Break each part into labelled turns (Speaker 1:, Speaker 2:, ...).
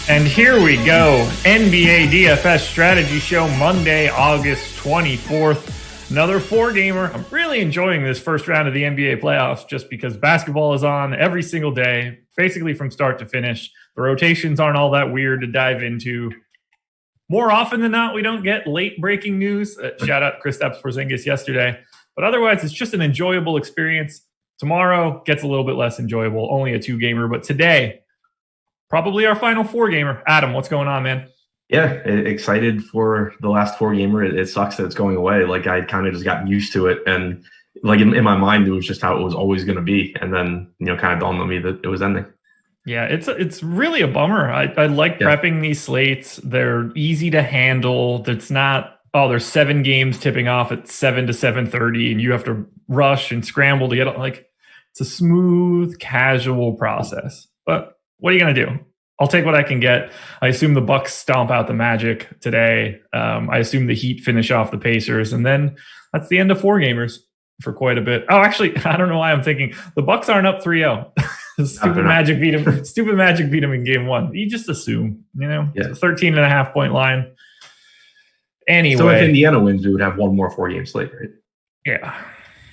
Speaker 1: And here we go. NBA DFS strategy show Monday, August 24th. Another four-gamer. I'm really enjoying this first round of the NBA playoffs just because basketball is on every single day, basically from start to finish. The rotations aren't all that weird to dive into. More often than not, we don't get late breaking news. Shout out Kristaps Porzingis yesterday. But otherwise, it's just an enjoyable experience. Tomorrow gets a little bit less enjoyable, only a two-gamer. But today, probably our final four-gamer. Adam, what's going on, man?
Speaker 2: Yeah, excited for the last four-gamer. It sucks that it's going away. Like, I kind of just got used to it. And, like, in my mind, it was just how it was always going to be. And then, kind of dawned on me that it was ending.
Speaker 1: Yeah, it's really a bummer. I like prepping these slates. They're easy to handle. It's not, there's 7 games tipping off at 7 to 7:30, and you have to rush and scramble to get it. Like, it's a smooth, casual process. But what are you going to do? I'll take what I can get. I assume the Bucks stomp out the Magic today. I assume the Heat finish off the Pacers. And then that's the end of four gamers for quite a bit. Oh, actually, I don't know why I'm thinking. The Bucks aren't up 3-0. Stupid Magic beat him. Stupid Magic beat him in game one. You just assume, It's a 13.5 point line. Anyway.
Speaker 2: So if Indiana wins, we would have one more 4-game slate, right?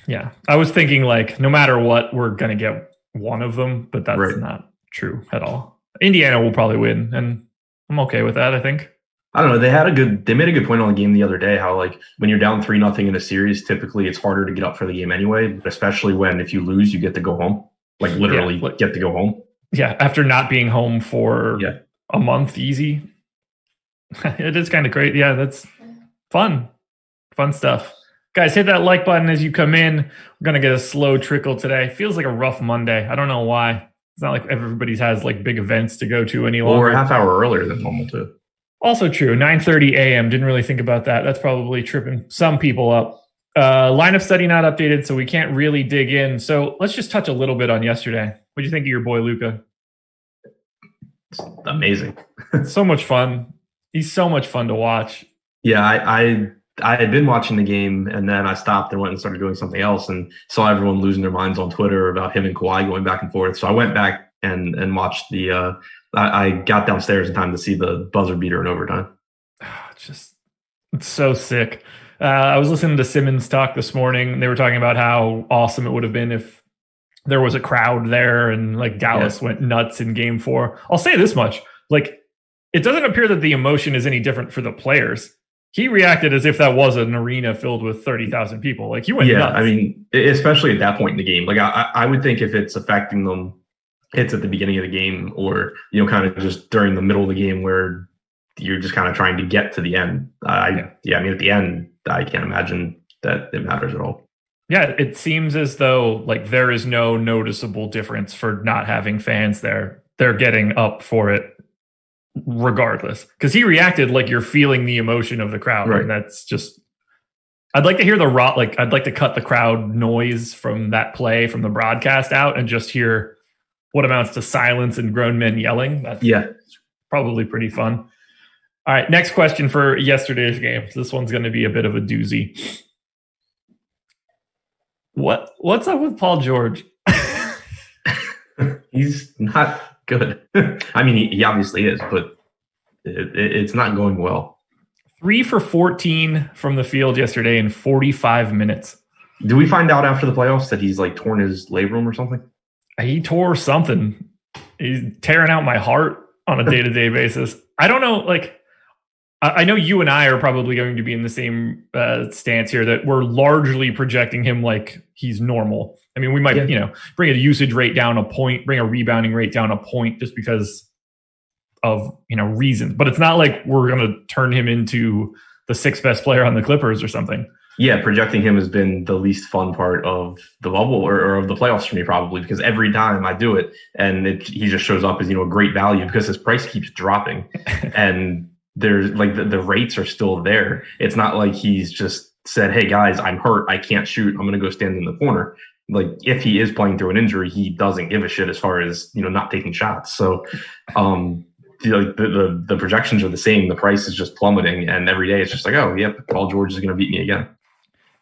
Speaker 1: Yeah. I was thinking, like, no matter what, we're going to get one of them, but that's not true at all. Indiana will probably win, and I'm okay with that, I think.
Speaker 2: I don't know. They made a good point on the game the other day, how, like, when you're down 3-0 in a series, typically it's harder to get up for the game anyway, but especially when if you lose, you get to go home. Like, literally get to go home. Yeah,
Speaker 1: after not being home for a month easy. It is kind of great. Yeah, that's fun. Fun stuff. Guys, hit that like button as you come in. We're going to get a slow trickle today. Feels like a rough Monday. I don't know why. It's not like everybody has like big events to go to any longer.
Speaker 2: Or a half hour earlier than normal too.
Speaker 1: Also true. 9:30 a.m. Didn't really think about that. That's probably tripping some people up. Line of study not updated, so we can't really dig in. So let's just touch a little bit on yesterday. What do you think of your boy Luka?
Speaker 2: It's amazing.
Speaker 1: So much fun. He's so much fun to watch.
Speaker 2: Yeah, I had been watching the game, and then I stopped and went and started doing something else and saw everyone losing their minds on Twitter about him and Kawhi going back and forth. So I went back and watched the I got downstairs in time to see the buzzer beater in overtime.
Speaker 1: It's so sick. I was listening to Simmons talk this morning. They were talking about how awesome it would have been if there was a crowd there and like Dallas went nuts in game 4. I'll say this much. Like, it doesn't appear that the emotion is any different for the players. He reacted as if that was an arena filled with 30,000 people. Like, he went nuts.
Speaker 2: I mean, especially at that point in the game. Like, I would think if it's affecting them, it's at the beginning of the game or, kind of just during the middle of the game where you're just kind of trying to get to the end. I mean, at the end, I can't imagine that it matters at all.
Speaker 1: Yeah, it seems as though, like, there is no noticeable difference for not having fans there. They're getting up for it regardless, because he reacted like you're feeling the emotion of the crowd, and that's just. I'd like to hear I'd like to cut the crowd noise from that play from the broadcast out and just hear what amounts to silence and grown men yelling. That's probably pretty fun. All right, next question for yesterday's game. This one's going to be a bit of a doozy. What's up with Paul George?
Speaker 2: He's not good. I mean, he obviously is, but it's not going well.
Speaker 1: 3 for 14 from the field yesterday in 45 minutes.
Speaker 2: Do we find out after the playoffs that he's like torn his labrum or something?
Speaker 1: He tore something. He's tearing out my heart on a day-to-day basis. I don't know. Like, I know you and I are probably going to be in the same stance here that we're largely projecting him like he's normal. I mean, we might, bring a usage rate down a point, bring a rebounding rate down a point just because of, reasons. But it's not like we're going to turn him into the 6th best player on the Clippers or something.
Speaker 2: Yeah, projecting him has been the least fun part of the bubble or of the playoffs for me, probably, because every time I do it and he just shows up as, a great value because his price keeps dropping. And there's like the rates are still there. It's not like he's just said, hey guys, I'm hurt, I can't shoot, I'm going to go stand in the corner. Like, if he is playing through an injury, he doesn't give a shit as far as, not taking shots. So the projections are the same. The price is just plummeting. And every day it's just like, oh, yep, Paul George is going to beat me again.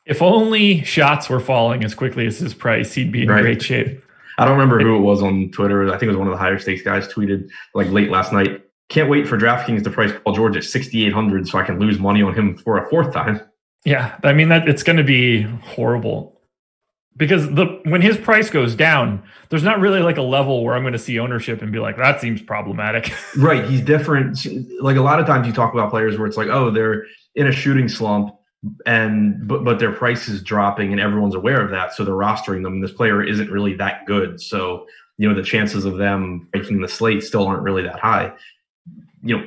Speaker 1: If only shots were falling as quickly as his price, he'd be in great shape.
Speaker 2: I don't remember who it was on Twitter. I think it was one of the higher stakes guys tweeted like late last night. Can't wait for DraftKings to price Paul George at 6,800 so I can lose money on him for a fourth time.
Speaker 1: Yeah, I mean that it's going to be horrible because when his price goes down, there's not really like a level where I'm going to see ownership and be like, that seems problematic.
Speaker 2: Right, he's different. Like a lot of times you talk about players where it's like, oh, they're in a shooting slump, but their price is dropping and everyone's aware of that, so they're rostering them. And this player isn't really that good, so the chances of them breaking the slate still aren't really that high.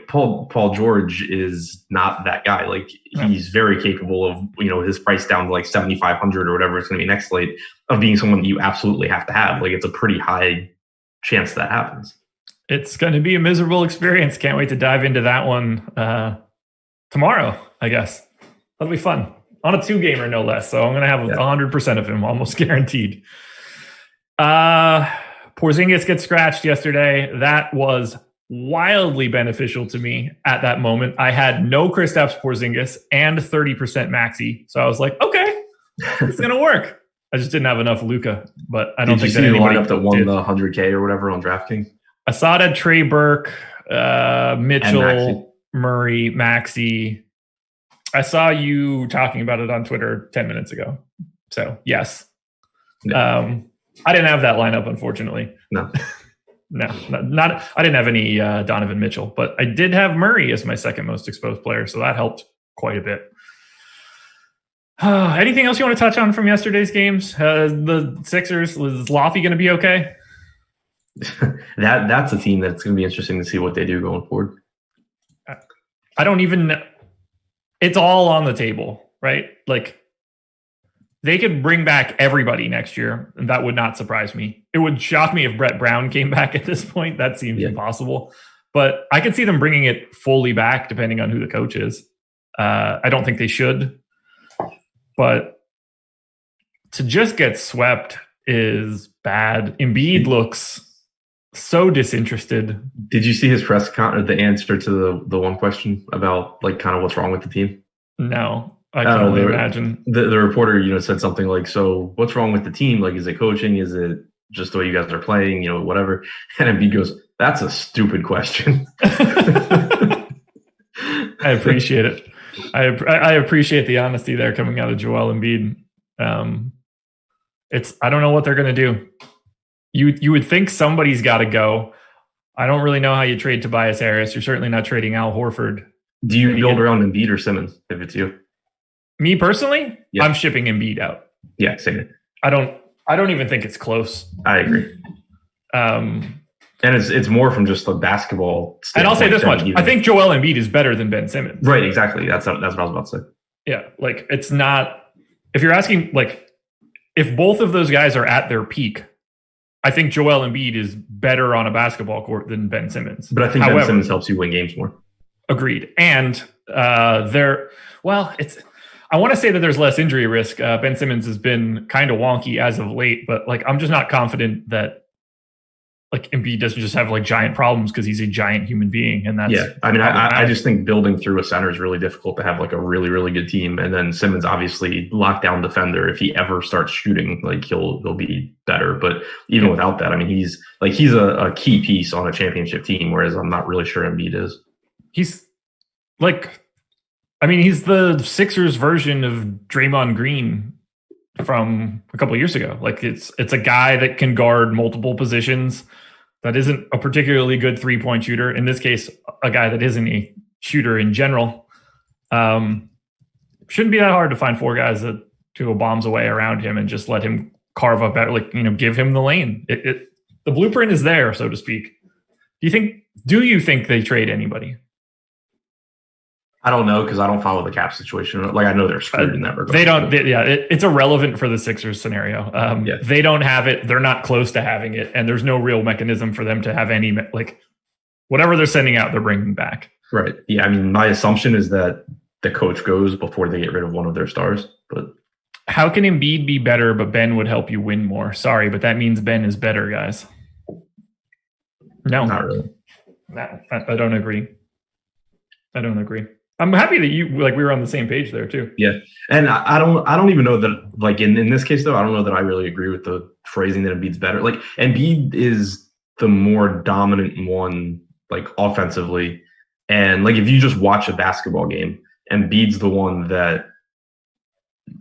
Speaker 2: Paul George is not that guy. Like he's very capable of, his price down to like 7,500 or whatever it's going to be next slate, of being someone that you absolutely have to have. Like it's a pretty high chance that happens. It's
Speaker 1: going to be a miserable experience. Can't wait to dive into that one tomorrow, I guess. That'll be fun. On a 2-gamer, no less. So I'm going to have 100% of him, almost guaranteed. Porzingis gets scratched yesterday. That was wildly beneficial to me at that moment. I had no Kristaps Porzingis and 30% Maxey. So I was like, okay, it's going to work. I just didn't have enough Luka, but I don't think that anybody
Speaker 2: lineup that won the 100K or whatever on DraftKings.
Speaker 1: Assad had Trey Burke, Mitchell, Murray, Maxey. I saw you talking about it on Twitter 10 minutes ago. So yes. I didn't have that lineup, unfortunately.
Speaker 2: No.
Speaker 1: No, not. I didn't have any Donovan Mitchell, but I did have Murray as my second most exposed player, so that helped quite a bit. Anything else you want to touch on from yesterday's games? The Sixers, is Laffy going to be okay?
Speaker 2: That's a team that's going to be interesting to see what they do going forward.
Speaker 1: I don't even. It's all on the table, right? Like they could bring back everybody next year, and that would not surprise me. It would shock me if Brett Brown came back at this point. That seems impossible. But I could see them bringing it fully back, depending on who the coach is. I don't think they should. But to just get swept is bad. Embiid looks so disinterested.
Speaker 2: Did you see his press conference, the answer to the one question about like kind of what's wrong with the team?
Speaker 1: No. I can only imagine.
Speaker 2: The reporter, said something like, so what's wrong with the team? Like, is it coaching? Is it just the way you guys are playing? Whatever. And Embiid goes, that's a stupid question.
Speaker 1: I appreciate it. I appreciate the honesty there coming out of Joel Embiid. I don't know what they're going to do. You would think somebody's got to go. I don't really know how you trade Tobias Harris. You're certainly not trading Al Horford.
Speaker 2: Do you build around Embiid or Simmons if it's you?
Speaker 1: Me personally, I'm shipping Embiid out.
Speaker 2: Yeah, same.
Speaker 1: I don't even think it's close.
Speaker 2: I agree. And it's more from just the basketball standpoint.
Speaker 1: And I'll say this much. I think Joel Embiid is better than Ben Simmons.
Speaker 2: Right, exactly. That's what I was about to say.
Speaker 1: Yeah, like it's not – if you're asking like if both of those guys are at their peak, I think Joel Embiid is better on a basketball court than Ben Simmons.
Speaker 2: But I think Ben Simmons helps you win games more.
Speaker 1: Agreed. And I want to say that there's less injury risk. Ben Simmons has been kind of wonky as of late, but like I'm just not confident that like Embiid doesn't just have like giant problems because he's a giant human being. And that's
Speaker 2: I mean, I just think building through a center is really difficult to have like a really, really good team. And then Simmons, obviously lockdown defender. If he ever starts shooting, like he'll be better. But even without that, I mean, he's a key piece on a championship team, whereas I'm not really sure Embiid is.
Speaker 1: He's the Sixers version of Draymond Green from a couple of years ago. Like it's a guy that can guard multiple positions, that isn't a particularly good 3-point shooter. In this case, a guy that isn't a shooter in general. Shouldn't be that hard to find 4 guys that to go bombs away around him and just let him carve up, give him the lane. The blueprint is there, so to speak. Do you think they trade anybody?
Speaker 2: I don't know because I don't follow the cap situation. Like I know they're screwed in that regard.
Speaker 1: They don't. It's irrelevant for the Sixers scenario. They don't have it. They're not close to having it, and there's no real mechanism for them to have any whatever they're sending out, they're bringing back.
Speaker 2: Right. Yeah. I mean, my assumption is that the coach goes before they get rid of one of their stars. But
Speaker 1: how can Embiid be better, but Ben would help you win more? Sorry, but that means Ben is better, guys. No,
Speaker 2: not really.
Speaker 1: No, I don't agree. I'm happy that we were on the same page there too.
Speaker 2: Yeah. And I don't even know that like in this case though, I don't know that I really agree with the phrasing that Embiid's better. Like Embiid is the more dominant one like offensively. And like if you just watch a basketball game, Embiid's the one that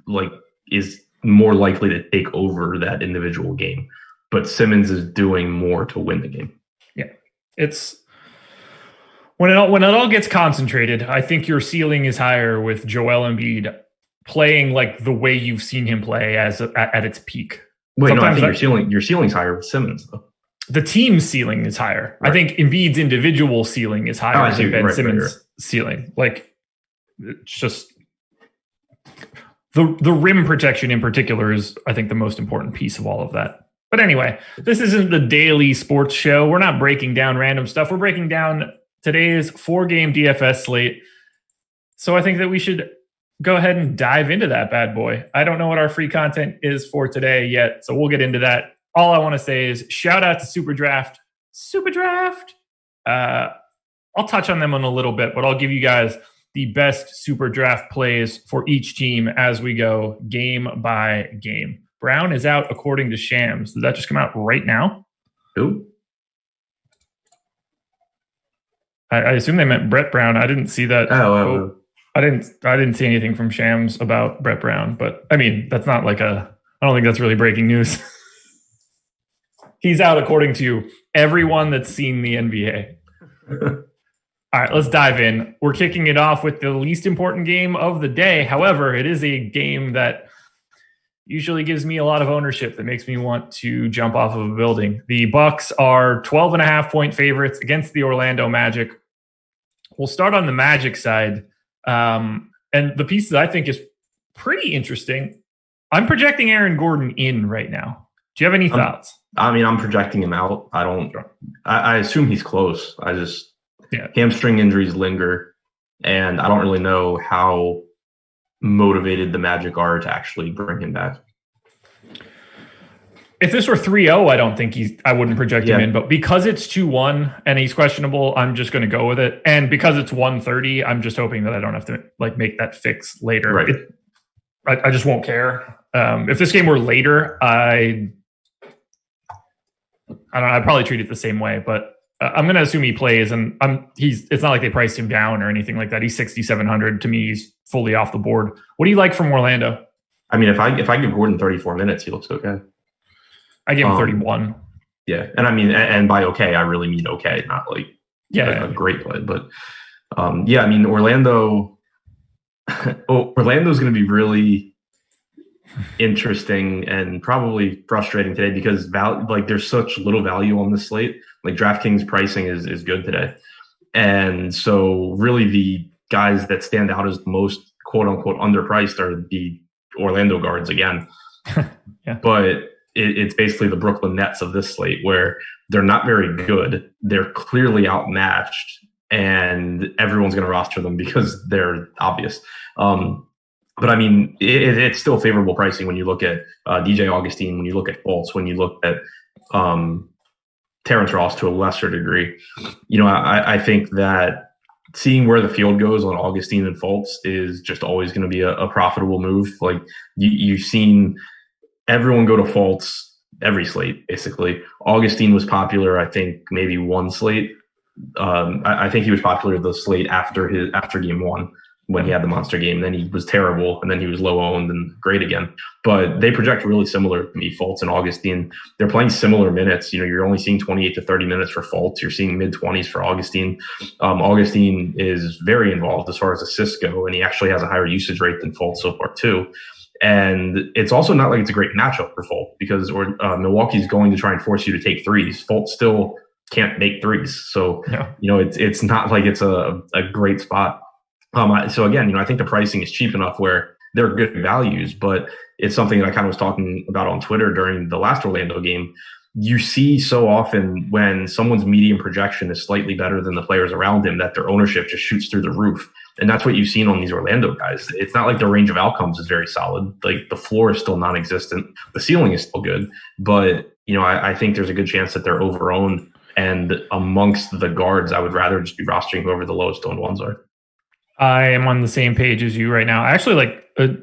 Speaker 2: like is more likely to take over that individual game. But Simmons is doing more to win the game.
Speaker 1: Yeah. It's when it all gets concentrated, I think your ceiling is higher with Joel Embiid playing like the way you've seen him play at its peak.
Speaker 2: Wait, sometimes no, I think your ceiling's higher with Simmons though.
Speaker 1: The team's ceiling is higher. Right. I think Embiid's individual ceiling is higher than Ben Simmons' ceiling. Like, it's just the rim protection in particular is, I think, the most important piece of all of that. But anyway, this isn't the daily sports show. We're not breaking down random stuff. We're breaking down today's 4-game DFS slate. So I think that we should go ahead and dive into that bad boy. I don't know what our free content is for today yet, so we'll get into that. All I want to say is shout out to SuperDraft. SuperDraft. I'll touch on them in a little bit, but I'll give you guys the best SuperDraft plays for each team as we go game by game. Brown is out according to Shams. Did that just come out right now?
Speaker 2: Who?
Speaker 1: I assume they meant Brett Brown. I didn't see that. I didn't see anything from Shams about Brett Brown, but I mean, that's not like I don't think that's really breaking news. He's out according to everyone that's seen the NBA. All right, let's dive in. We're kicking it off with the least important game of the day. However, it is a game that usually gives me a lot of ownership that makes me want to jump off of a building. The Bucks are 12.5-point favorites against the Orlando Magic. We'll start on the Magic side. And the piece that I think is pretty interesting, I'm projecting Aaron Gordon in right now. Do you have any thoughts?
Speaker 2: I'm projecting him out. I assume he's close. Hamstring injuries linger, and I don't really know how motivated the Magic are to actually bring him back.
Speaker 1: If this were 3-0, I don't think I wouldn't project him in, but because it's 2-1 and he's questionable, I'm just going to go with it. And because it's 130, I'm just hoping that I don't have to like make that fix later.
Speaker 2: Right.
Speaker 1: I just won't care. If this game were later, I don't know, I'd probably treat it the same way, but I'm going to assume he plays, and it's not like they priced him down or anything like that. He's 6,700. To me, he's fully off the board. What do you like from Orlando?
Speaker 2: I mean, if I give Gordon 34 minutes, he looks okay.
Speaker 1: I gave him 31.
Speaker 2: Yeah. And I mean, and by okay, I really mean okay, not like a great play. But I mean, Orlando's going to be really interesting and probably frustrating today because there's such little value on the slate. Like DraftKings pricing is good today. And so really the guys that stand out as the most quote unquote underpriced are the Orlando guards again.
Speaker 1: Yeah.
Speaker 2: But it's basically the Brooklyn Nets of this slate where they're not very good. They're clearly outmatched and everyone's going to roster them because they're obvious. But I mean, it's still favorable pricing when you look at DJ Augustine, when you look at Fultz, when you look at Terrence Ross to a lesser degree. I think that seeing where the field goes on Augustine and Fultz is just always going to be a profitable move. Like you've seen everyone go to Fultz every slate, basically. Augustine was popular, I think, maybe one slate. I think he was popular the slate after game one when he had the monster game. Then he was terrible, and then he was low owned and great again. But they project really similar to me, Fultz and Augustine. They're playing similar minutes. You're only seeing 28 to 30 minutes for Fultz. You're seeing mid-20s for Augustine. Augustine is very involved as far as assists go, and he actually has a higher usage rate than Fultz so far too. And it's also not like it's a great matchup for Fultz because Milwaukee's going to try and force you to take threes. Fultz still can't make threes. So, it's not like it's a great spot. So again, I think the pricing is cheap enough where they're good values, but it's something that I kind of was talking about on Twitter during the last Orlando game. You see so often when someone's median projection is slightly better than the players around him that their ownership just shoots through the roof. And that's what you've seen on these Orlando guys. It's not like the range of outcomes is very solid. Like the floor is still non-existent. The ceiling is still good. But, I think there's a good chance that they're over-owned. And amongst the guards, I would rather just be rostering whoever the lowest owned ones are.
Speaker 1: I am on the same page as you right now. I actually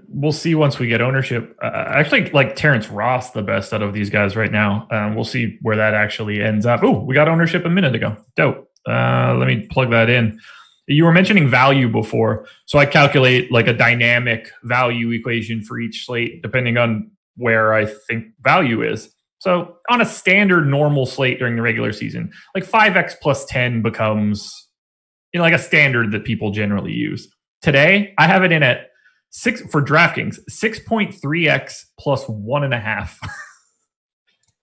Speaker 1: we'll see once we get ownership. I actually like Terrence Ross the best out of these guys right now. We'll see where that actually ends up. Oh, we got ownership a minute ago. Dope. Let me plug that in. You were mentioning value before. So I calculate like a dynamic value equation for each slate, depending on where I think value is. So on a standard normal slate during the regular season, like 5x plus 10 becomes like a standard that people generally use. Today, I have it in at 6 for DraftKings, 6.3x plus 1.5.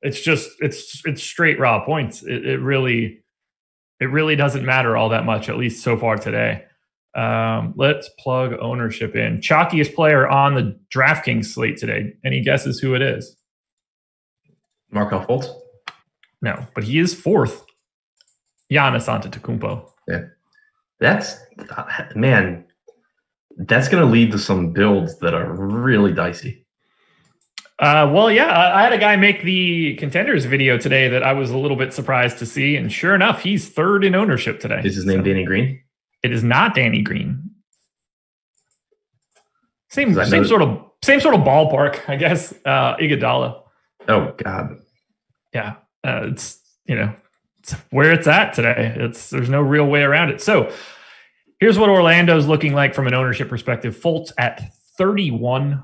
Speaker 1: It's straight raw points. It really doesn't matter all that much, at least so far today. Let's plug ownership in. Chalkiest player on the DraftKings slate today. Any guesses who it is?
Speaker 2: Markelle Fultz?
Speaker 1: No, but he is fourth. Giannis Antetokounmpo.
Speaker 2: Yeah. That's going to lead to some builds that are really dicey.
Speaker 1: Well, yeah, I had a guy make the contenders video today that I was a little bit surprised to see, and sure enough, he's third in ownership today.
Speaker 2: Is his name Danny Green?
Speaker 1: It is not Danny Green. Same sort of ballpark, I guess. Iguodala.
Speaker 2: Oh God.
Speaker 1: Yeah, it's where it's at today. There's no real way around it. So here's what Orlando's looking like from an ownership perspective. Fultz at 31.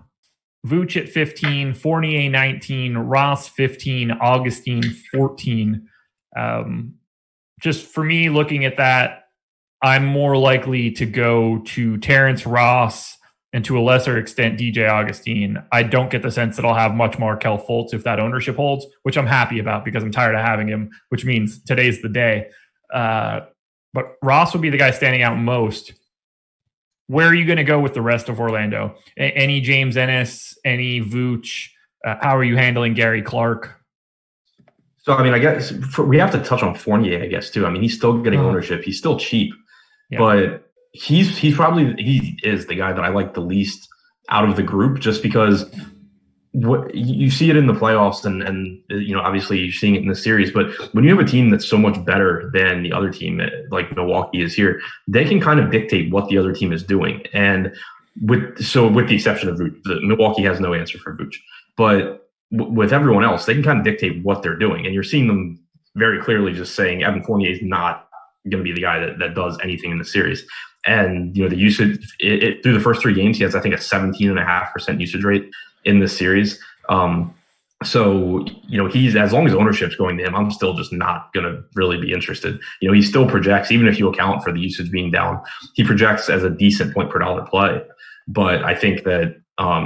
Speaker 1: Vooch at 15, Fournier 19, Ross 15, Augustine 14. Just for me, looking at that, I'm more likely to go to Terrence Ross and to a lesser extent DJ Augustine. I don't get the sense that I'll have much Markelle Fultz if that ownership holds, which I'm happy about because I'm tired of having him, which means today's the day. But Ross would be the guy standing out most. Where are you going to go with the rest of Orlando? Any James Ennis, any Vooch? How are you handling Gary Clark?
Speaker 2: So, I mean, I guess we have to touch on Fournier, I guess, too. I mean, he's still getting ownership. He's still cheap, but he is the guy that I like the least out of the group just because what you see it in the playoffs and obviously you're seeing it in the series, but when you have a team that's so much better than the other team, like Milwaukee is here, they can kind of dictate what the other team is doing. And with the exception of Vooch, Milwaukee has no answer for Vooch, but with everyone else, they can kind of dictate what they're doing. And you're seeing them very clearly just saying Evan Fournier is not going to be the guy that does anything in the series. And, the usage through the first 3 games, he has, I think, a 17.5% usage rate in this series. So, he's, as long as ownership's going to him, I'm still just not going to really be interested. He still projects, even if you account for the usage being down, he projects as a decent point per dollar play. But I think that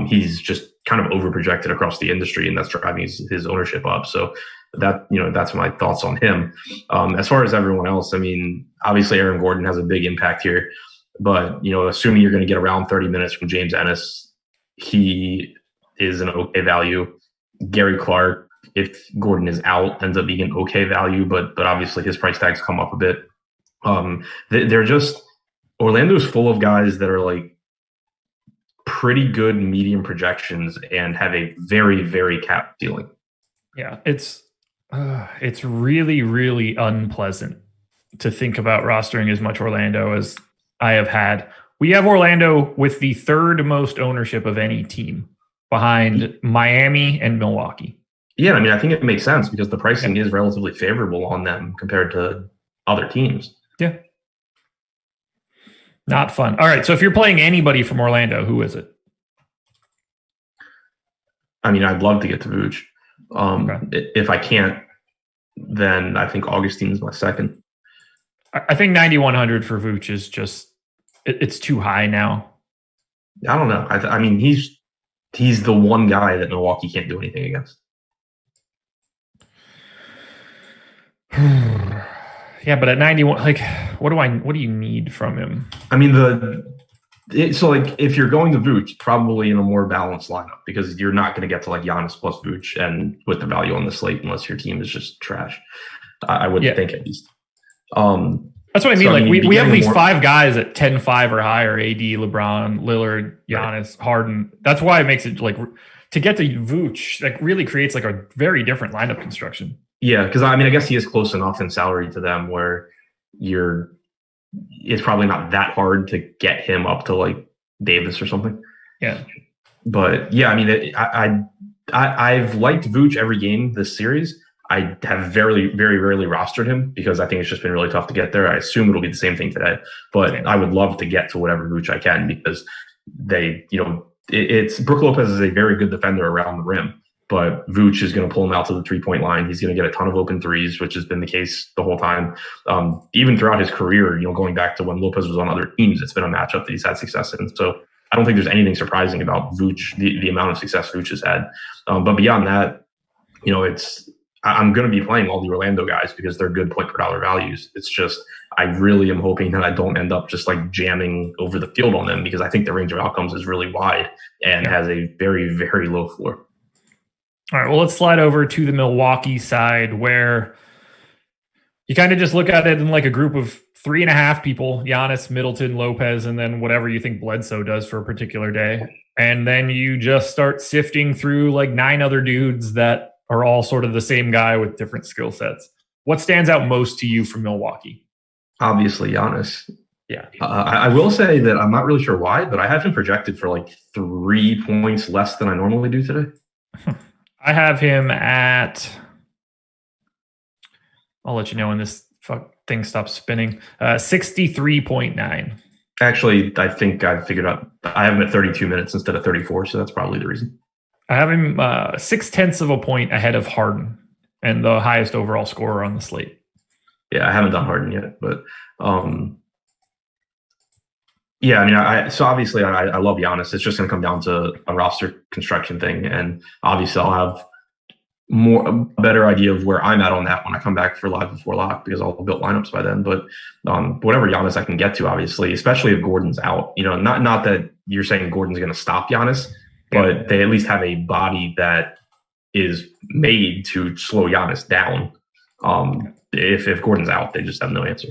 Speaker 2: he's just kind of over projected across the industry, and that's driving his ownership up. So that's my thoughts on him. As far as everyone else, I mean, obviously Aaron Gordon has a big impact here, but assuming you're going to get around 30 minutes from James Ennis, he is an okay value. Gary Clark, if Gordon is out, ends up being an okay value, but obviously his price tags come up a bit. They're just, Orlando's full of guys that are like pretty good medium projections and have a very, very capped ceiling.
Speaker 1: Yeah, it's really, really unpleasant to think about rostering as much Orlando as I have had. We have Orlando with the third most ownership of any team behind Miami and Milwaukee.
Speaker 2: Yeah, I mean, I think it makes sense because the pricing is relatively favorable on them compared to other teams.
Speaker 1: Yeah. Not fun. All right, so if you're playing anybody from Orlando, who is it?
Speaker 2: I mean, I'd love to get to Vooch.
Speaker 1: Okay.
Speaker 2: If I can't, then I think Augustine is my second.
Speaker 1: I think 9,100 for Vooch is just, it's too high now.
Speaker 2: I don't know. I mean, he's the one guy that Milwaukee can't do anything against.
Speaker 1: Yeah, but at 91, like, what do you need from him?
Speaker 2: I mean, so like if you're going to Vooch, probably in a more balanced lineup because you're not going to get to like Giannis plus Vooch and with the value on the slate unless your team is just trash. I wouldn't think at least.
Speaker 1: That's what I mean. So, like we have these 5 guys at 10-5 or higher: AD, LeBron, Lillard, Giannis, Harden. That's why it makes it like to get to Vooch, like really creates like a very different lineup construction.
Speaker 2: Yeah, because I mean, I guess he is close enough in salary to them where it's probably not that hard to get him up to like Davis or something.
Speaker 1: Yeah,
Speaker 2: but yeah, I mean, I've liked Vooch every game this series. I have very, very rarely rostered him because I think it's just been really tough to get there. I assume it'll be the same thing today, but I would love to get to whatever Vooch I can because it's Brook Lopez is a very good defender around the rim, but Vooch is going to pull him out to the 3-point line. He's going to get a ton of open threes, which has been the case the whole time. Even throughout his career, going back to when Lopez was on other teams, it's been a matchup that he's had success in. So I don't think there's anything surprising about Vooch, the amount of success Vooch has had. But beyond that, I'm going to be playing all the Orlando guys because they're good point per dollar values. It's just, I really am hoping that I don't end up just like jamming over the field on them because I think the range of outcomes is really wide and has a very, very low floor.
Speaker 1: All right, well, let's slide over to the Milwaukee side where you kind of just look at it in like a group of 3.5 people, Giannis, Middleton, Lopez, and then whatever you think Bledsoe does for a particular day. And then you just start sifting through like 9 other dudes that are all sort of the same guy with different skill sets. What stands out most to you from Milwaukee?
Speaker 2: Obviously, Giannis.
Speaker 1: Yeah.
Speaker 2: I will say that I'm not really sure why, but I have him projected for like 3 points less than I normally do today.
Speaker 1: I have him at, I'll let you know when this thing stops spinning, 63.9.
Speaker 2: Actually, I think I figured out I have him at 32 minutes instead of 34, so that's probably the reason.
Speaker 1: I have him 0.6 of a point ahead of Harden and the highest overall scorer on the slate.
Speaker 2: Yeah, I haven't done Harden yet, but yeah, I mean, so obviously I love Giannis. It's just going to come down to a roster construction thing, and obviously I'll have a better idea of where I'm at on that when I come back for Live Before Lock because I'll have built lineups by then. But whatever Giannis I can get to, obviously, especially if Gordon's out. Not that you're saying Gordon's going to stop Giannis, but they at least have a body that is made to slow Giannis down. If Gordon's out, they just have no answer.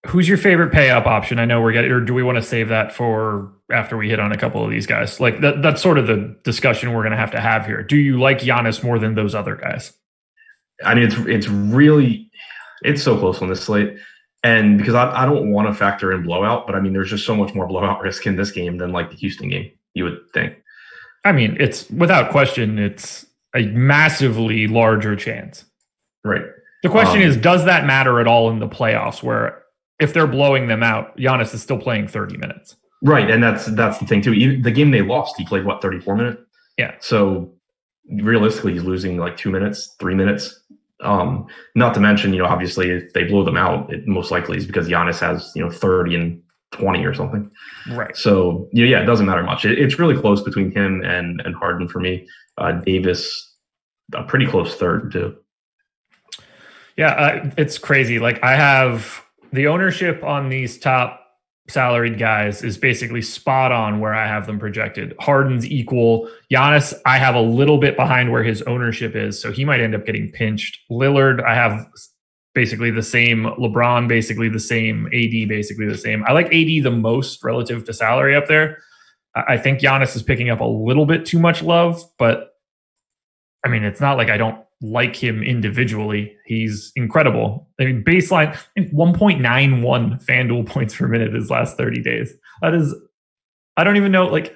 Speaker 1: Who's your favorite pay up option? I know we're getting, or do we want to save that for after we hit on a couple of these guys? Like that's sort of the discussion we're going to have here. Do you like Giannis more than those other guys?
Speaker 2: I mean, it's so close on this slate. And because I don't want to factor in blowout, but I mean, there's just so much more blowout risk in this game than like the Houston game, you would think.
Speaker 1: I mean, it's without question, it's a massively larger chance.
Speaker 2: Right.
Speaker 1: The question is, does that matter at all in the playoffs where if they're blowing them out, Giannis is still playing 30 minutes?
Speaker 2: Right. And that's the thing too. The game they lost, he played 34 minutes?
Speaker 1: Yeah.
Speaker 2: So realistically, he's losing like 2 minutes, 3 minutes. Not to mention, obviously if they blow them out, it most likely is because Giannis has, 30 and 20 or something.
Speaker 1: Right.
Speaker 2: So it doesn't matter much. It's really close between him and Harden for me. Davis, a pretty close third too.
Speaker 1: Yeah, it's crazy. Like I have the ownership on these top salaried guys is basically spot on where I have them projected. Harden's equal. Giannis, I have a little bit behind where his ownership is, so he might end up getting pinched. Lillard, I have basically the same. LeBron, basically the same. AD, basically the same. I like AD the most relative to salary up there. I think Giannis is picking up a little bit too much love, but I mean, it's not like I don't like him individually. He's incredible. I mean, baseline 1.91 FanDuel points per minute his last 30 days. That is, I don't even know, like,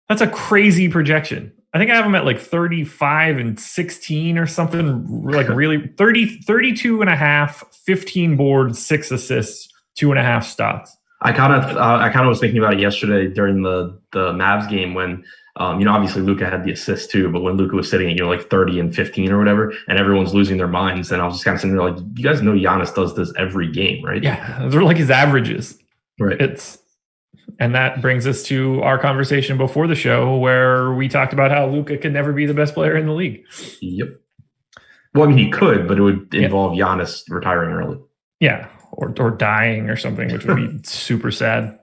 Speaker 1: that's a crazy projection. I think I have him at like 35 and 16 or something, like really 32 and a half, 15 boards, 6 assists, 2.5 stops.
Speaker 2: I kind of was thinking about it yesterday during the Mavs game when obviously Luka had the assist too, but when Luka was sitting at like 30 and 15 or whatever, and everyone's losing their minds, and I was just kind of sitting there like, you guys know Giannis does this every game, right?
Speaker 1: Yeah, they're like his averages.
Speaker 2: Right.
Speaker 1: And that brings us to our conversation before the show where we talked about how Luka could never be the best player in the league.
Speaker 2: Yep. Well, I mean, he could, but it would involve Giannis retiring early.
Speaker 1: Yeah, or dying or something, which would be super sad.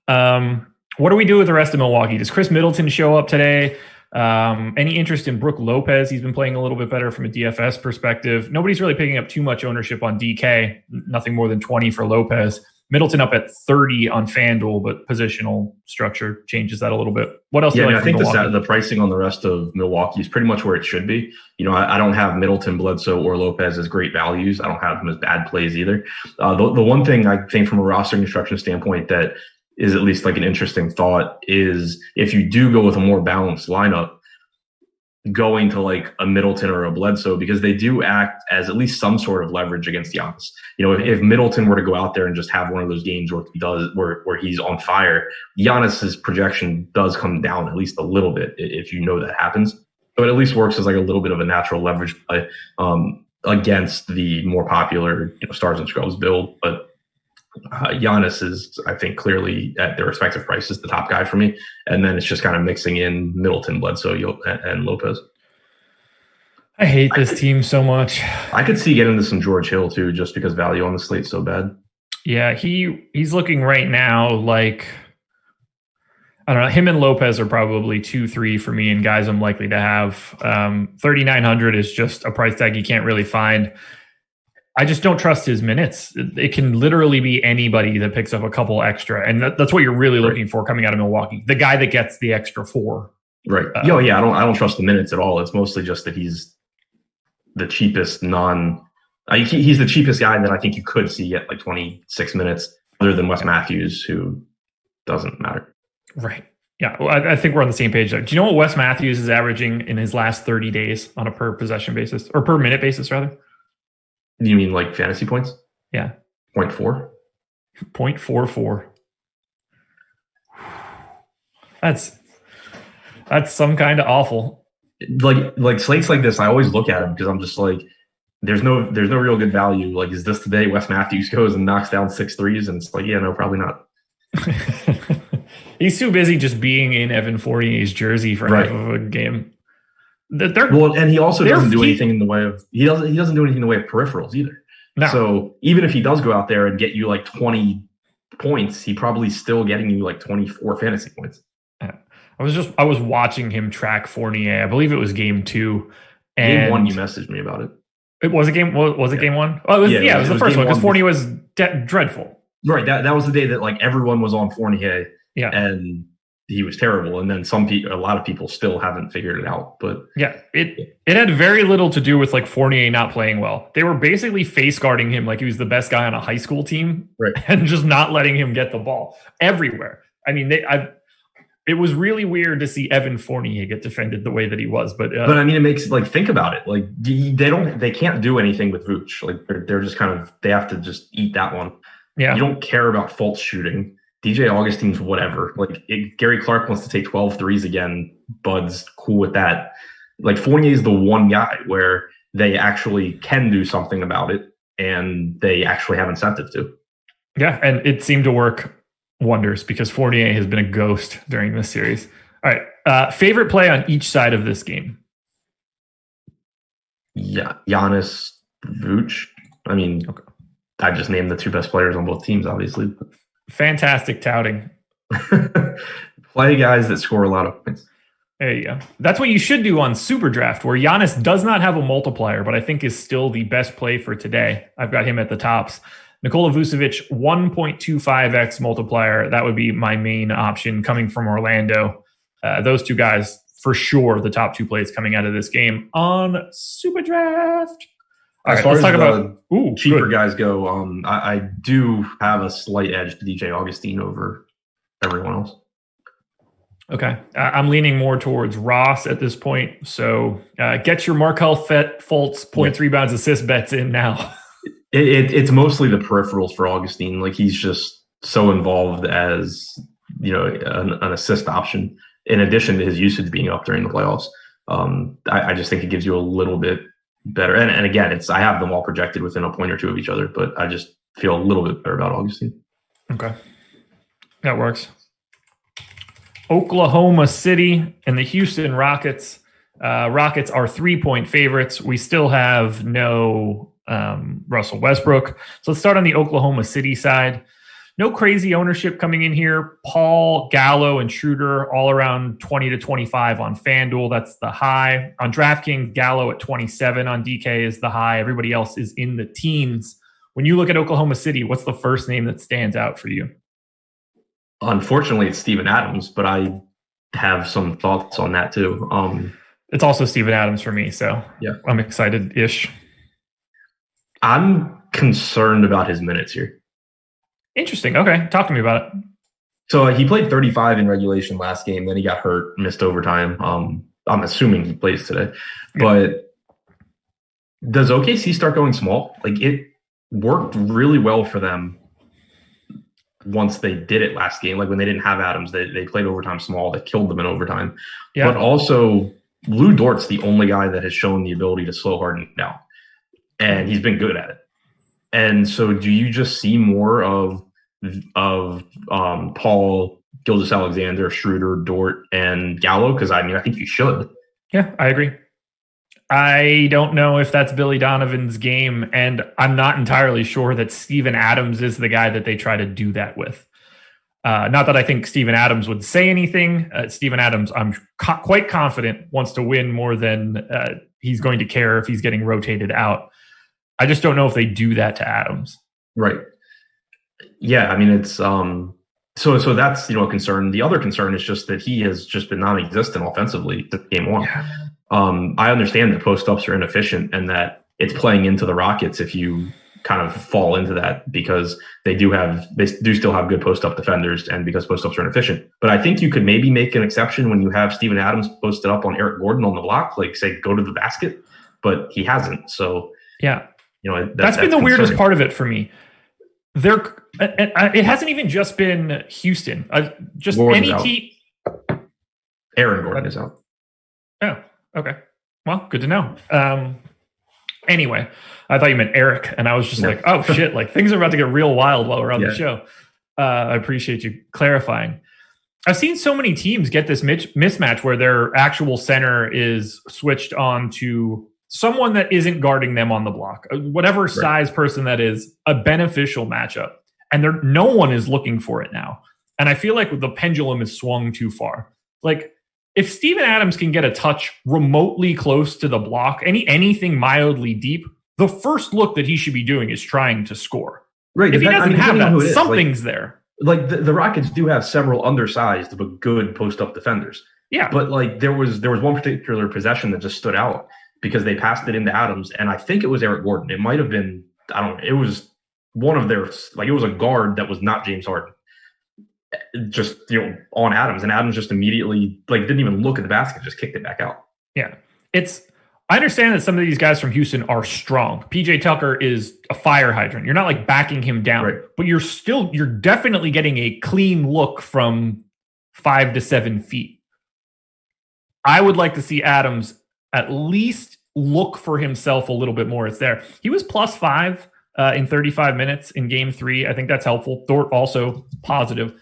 Speaker 1: What do we do with the rest of Milwaukee? Does Chris Middleton show up today? Any interest in Brook Lopez? He's been playing a little bit better from a DFS perspective. Nobody's really picking up too much ownership on DK. Nothing more than 20 for Lopez. Middleton up at 30 on FanDuel, but positional structure changes that a little bit. What else?
Speaker 2: I think the pricing on the rest of Milwaukee is pretty much where it should be. I don't have Middleton, Bledsoe, or Lopez as great values. I don't have them as bad plays either. The one thing I think from a roster construction standpoint that is at least like an interesting thought is if you do go with a more balanced lineup, going to like a Middleton or a Bledsoe because they do act as at least some sort of leverage against Giannis. You know, if Middleton were to go out there and just have one of those games where he's on fire, Giannis's projection does come down at least a little bit if you know that happens. So it at least works as like a little bit of a natural leverage play against the more popular stars and scrubs build. But Giannis is, I think, clearly at their respective prices, the top guy for me. And then it's just kind of mixing in Middleton, Bledsoe, and Lopez.
Speaker 1: I hate this team so much.
Speaker 2: I could see getting into some George Hill too, just because value on the slate's so bad.
Speaker 1: Yeah, he's looking right now like, I don't know, him and Lopez are probably 2-3 for me and guys I'm likely to have. 3,900 is just a price tag you can't really find. I just don't trust his minutes. It can literally be anybody that picks up a couple extra. And that's what you're really looking for coming out of Milwaukee. The guy that gets the extra 4.
Speaker 2: Right. I don't trust the minutes at all. It's mostly just that he's the cheapest he's the cheapest guy that I think you could see at like 26 minutes other than Wes Matthews, who doesn't matter.
Speaker 1: Right. Yeah. Well, I think we're on the same page there. Do you know what Wes Matthews is averaging in his last 30 days on a per possession basis or per minute basis rather?
Speaker 2: You mean like fantasy points?
Speaker 1: Yeah.
Speaker 2: 0.4?
Speaker 1: 0.44. That's some kind of awful.
Speaker 2: Like slates like this, I always look at them because I'm just like, there's no real good value. Like, is this today Wes Matthews goes and knocks down 6 threes? And it's like, yeah, no, probably not.
Speaker 1: He's too busy just being in Evan Fournier's jersey for half of a game.
Speaker 2: And he also doesn't do anything in the way of he doesn't do anything in the way of peripherals either. No. So even if he does go out there and get you like 20 points, he probably still getting you like 24 fantasy points.
Speaker 1: I was watching him track Fournier. I believe it was game 2. And
Speaker 2: game 1, you messaged me about it.
Speaker 1: It was a game. Was it game 1? Oh, it was the first one because Fournier was dreadful.
Speaker 2: Right. That was the day that like everyone was on Fournier.
Speaker 1: Yeah.
Speaker 2: And he was terrible. And then a lot of people still haven't figured it out. But
Speaker 1: yeah, it had very little to do with like Fournier not playing well. They were basically face guarding him like he was the best guy on a high school team,
Speaker 2: right,
Speaker 1: and just not letting him get the ball everywhere. I mean, it was really weird to see Evan Fournier get defended the way that he was. But
Speaker 2: I mean, it makes like think about it. Like they can't do anything with Vooch. Like they're just kind of they have to just eat that one.
Speaker 1: Yeah,
Speaker 2: you don't care about false shooting. DJ Augustine's whatever. Like Gary Clark wants to take 12 threes again. Bud's cool with that. Like Fournier is the one guy where they actually can do something about it and they actually have incentive to.
Speaker 1: Yeah, and it seemed to work wonders because Fournier has been a ghost during this series. All right, favorite play on each side of this game?
Speaker 2: Yeah, Giannis, Vooch. I mean, okay. I just named the 2 best players on both teams, obviously.
Speaker 1: Fantastic touting.
Speaker 2: Play guys that score a lot of points.
Speaker 1: There you go. That's what you should do on SuperDraft, where Giannis does not have a multiplier, but I think is still the best play for today. I've got him at the tops. Nikola Vucevic, 1.25x multiplier. That would be my main option coming from Orlando. Those 2 guys, for sure, the top 2 plays coming out of this game on SuperDraft. All right, let's talk about
Speaker 2: cheaper guys go. I do have a slight edge to DJ Augustine over everyone else.
Speaker 1: Okay. I'm leaning more towards Ross at this point. So get your Markelle Fultz points, rebounds, assists bets in now.
Speaker 2: It's mostly the peripherals for Augustine. Like he's just so involved as an assist option in addition to his usage being up during the playoffs. I just think it gives you a little bit better. And again, I have them all projected within a point or 2 of each other, but I just feel a little bit better about Augustine.
Speaker 1: Okay. That works. Oklahoma City and the Houston Rockets. Rockets are 3-point favorites. We still have no Russell Westbrook. So let's start on the Oklahoma City side. No crazy ownership coming in here. Paul, Gallo, and Schroeder all around 20 to 25 on FanDuel. That's the high. On DraftKings, Gallo at 27 on DK is the high. Everybody else is in the teens. When you look at Oklahoma City, what's the first name that stands out for you?
Speaker 2: Unfortunately, it's Steven Adams, but I have some thoughts on that too.
Speaker 1: It's also Steven Adams for me, so
Speaker 2: yeah,
Speaker 1: I'm excited-ish.
Speaker 2: I'm concerned about his minutes here.
Speaker 1: Interesting. Okay. Talk to me about it.
Speaker 2: So he played 35 in regulation last game. Then he got hurt, missed overtime. I'm assuming he plays today. But does OKC start going small? Like, it worked really well for them once they did it last game. Like, when they didn't have Adams, they played overtime small. They killed them in overtime. Yeah. But also, Lou Dort's the only guy that has shown the ability to slow Harden down. And he's been good at it. And so do you just see more of Paul, Gilgeous-Alexander, Schroeder, Dort, and Gallo? Because, I mean, I think you should.
Speaker 1: Yeah, I agree. I don't know if that's Billy Donovan's game, and I'm not entirely sure that Steven Adams is the guy that they try to do that with. Not that I think Steven Adams would say anything. Steven Adams, I'm quite confident, wants to win more than he's going to care if he's getting rotated out. I just don't know if they do that to Adams.
Speaker 2: Right. Yeah, I mean, it's so that's, a concern. The other concern is just that he has just been non-existent offensively to game one. Yeah. I understand that post-ups are inefficient and that it's playing into the Rockets if you kind of fall into that, because they do still have good post-up defenders, and because post-ups are inefficient. But I think you could maybe make an exception when you have Steven Adams posted up on Eric Gordon on the block, like, say, go to the basket, but he hasn't. So
Speaker 1: yeah, that's been the weirdest part of it for me. It hasn't even just been Houston. Just
Speaker 2: Gordon's
Speaker 1: any
Speaker 2: out.
Speaker 1: team.
Speaker 2: Aaron Gordon is out.
Speaker 1: Oh, okay. Well, good to know. Anyway, I thought you meant Eric, and I was just like, oh shit, like things are about to get real wild while we're on the show. I appreciate you clarifying. I've seen so many teams get this mismatch where their actual center is switched on to someone that isn't guarding them on the block, whatever size person that is, a beneficial matchup. And no one is looking for it now. And I feel like the pendulum is swung too far. Like, if Steven Adams can get a touch remotely close to the block, anything mildly deep, the first look that he should be doing is trying to score.
Speaker 2: Right.
Speaker 1: If he doesn't have that, something's there.
Speaker 2: Like, the Rockets do have several undersized but good post-up defenders.
Speaker 1: Yeah.
Speaker 2: But, like, there was one particular possession that just stood out because they passed it into Adams, and I think it was Eric Gordon. It might have been, I don't know, it was one of their, like, it was a guard that was not James Harden. Just, on Adams, and Adams just immediately, like, didn't even look at the basket, just kicked it back out.
Speaker 1: Yeah. I understand that some of these guys from Houston are strong. PJ Tucker is a fire hydrant. You're not like backing him down, but you're definitely getting a clean look from 5 to 7 feet. I would like to see Adams at least look for himself a little bit more. It's there. He was +5 in 35 minutes in game 3. I think that's helpful. Dort also positive.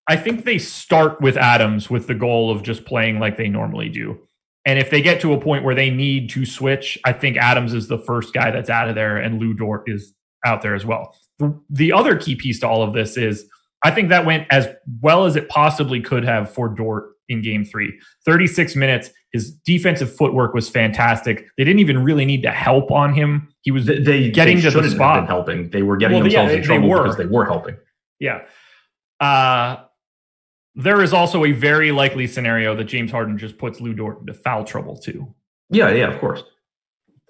Speaker 1: I think they start with Adams with the goal of just playing like they normally do. And if they get to a point where they need to switch, I think Adams is the first guy that's out of there, and Lou Dort is out there as well. The other key piece to all of this is I think that went as well as it possibly could have for Dort in game 3. 36 minutes. His defensive footwork was fantastic. They didn't even really need to help on him. He was getting to the spot.
Speaker 2: Have been helping. They were getting themselves in trouble because they were helping.
Speaker 1: Yeah. There is also a very likely scenario that James Harden just puts Lou Dort into foul trouble too.
Speaker 2: Yeah, of course.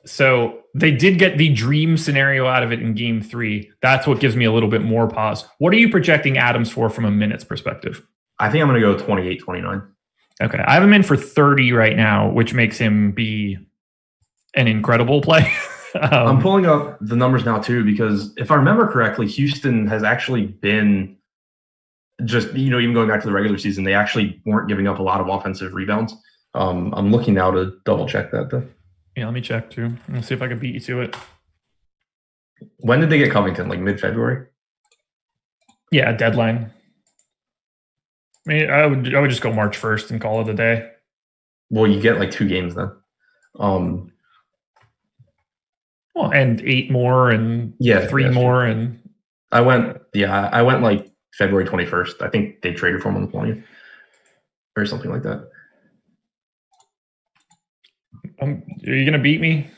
Speaker 1: So they did get the dream scenario out of it in game 3. That's what gives me a little bit more pause. What are you projecting Adams for from a minutes perspective?
Speaker 2: I think I'm going to go 28, 29.
Speaker 1: Okay. I have him in for 30 right now, which makes him be an incredible play.
Speaker 2: I'm pulling up the numbers now too, because if I remember correctly, Houston has actually been just, even going back to the regular season, they actually weren't giving up a lot of offensive rebounds. I'm looking now to double check that though.
Speaker 1: Yeah, let me check too. Let's see if I can beat you to it.
Speaker 2: When did they get Covington? Like mid-February?
Speaker 1: Yeah, deadline. I mean, I would just go March 1st and call it a day.
Speaker 2: Well, you get like 2 games then.
Speaker 1: Well, and 8 more and 3 more. And
Speaker 2: I went like February 21st. I think they traded for him on the 20th or something like that.
Speaker 1: Are you going to beat me?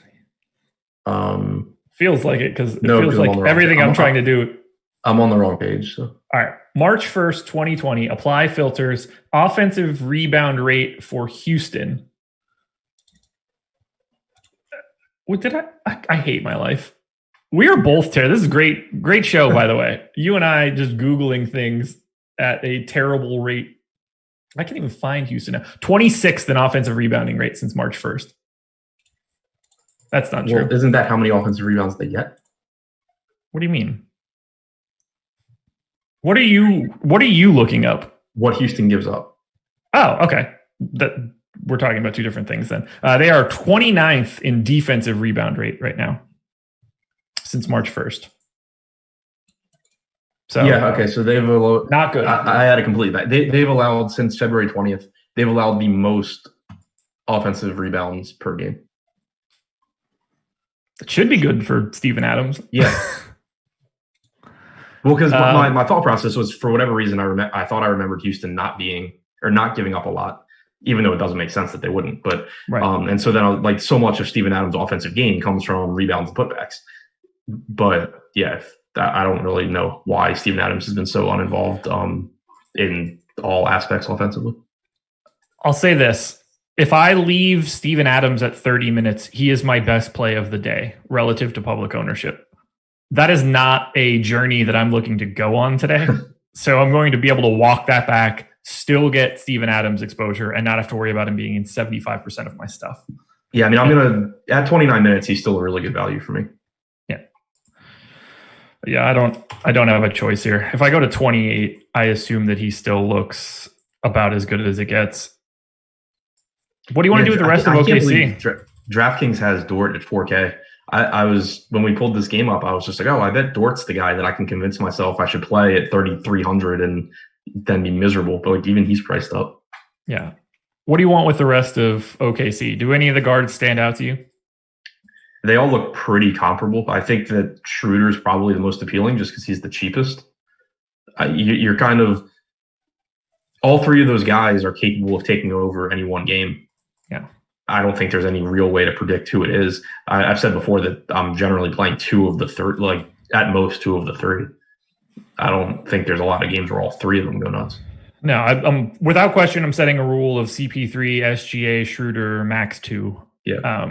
Speaker 1: Feels like it, because it feels like everything I'm trying to do.
Speaker 2: I'm on the wrong page. So.
Speaker 1: All right. March 1st, 2020, apply filters, offensive rebound rate for Houston. What did I hate my life. We are both terrible. This is great show, by the way. You and I just Googling things at a terrible rate. I can't even find Houston now. 26th in offensive rebounding rate since March 1st. That's not true.
Speaker 2: Isn't that how many offensive rebounds they get?
Speaker 1: What do you mean? What are you looking up?
Speaker 2: What Houston gives up.
Speaker 1: Oh, okay. We're talking about two different things then. They are 29th in defensive rebound rate right now since March 1st. So
Speaker 2: yeah, okay. So they've allowed,
Speaker 1: not good.
Speaker 2: I had to complete that. They've allowed since February 20th. They've allowed the most offensive rebounds per game.
Speaker 1: It should be good for Steven Adams.
Speaker 2: Yeah. Well, because my thought process was, for whatever reason, I thought I remembered Houston not giving up a lot, even though it doesn't make sense that they wouldn't. But
Speaker 1: right.
Speaker 2: And so then so much of Steven Adams' offensive game comes from rebounds and putbacks. But yeah, I don't really know why Steven Adams has been so uninvolved in all aspects offensively.
Speaker 1: I'll say this. If I leave Steven Adams at 30 minutes, he is my best play of the day relative to public ownership. That is not a journey that I'm looking to go on today. So I'm going to be able to walk that back, still get Steven Adams exposure, and not have to worry about him being in 75% of my stuff.
Speaker 2: Yeah, I mean, at 29 minutes, he's still a really good value for me.
Speaker 1: Yeah, I don't have a choice here. If I go to 28, I assume that he still looks about as good as it gets. What do you want to do with the rest of OKC?
Speaker 2: DraftKings has Dort at 4K. I was, when we pulled this game up, I was just like, I bet Dort's the guy that I can convince myself I should play at 3,300 and then be miserable. But like, even he's priced up.
Speaker 1: Yeah. What do you want with the rest of OKC? Do any of the guards stand out to you?
Speaker 2: They all look pretty comparable. I think that Schroeder is probably the most appealing just because he's the cheapest. You're kind of, all three of those guys are capable of taking over any one game.
Speaker 1: Yeah.
Speaker 2: I don't think there's any real way to predict who it is. I've said before that I'm generally playing two of the third, like at most two of the three. I don't think there's a lot of games where all three of them go nuts.
Speaker 1: No, I'm without question, I'm setting a rule of CP3, SGA, Schroeder, max 2.
Speaker 2: Yeah.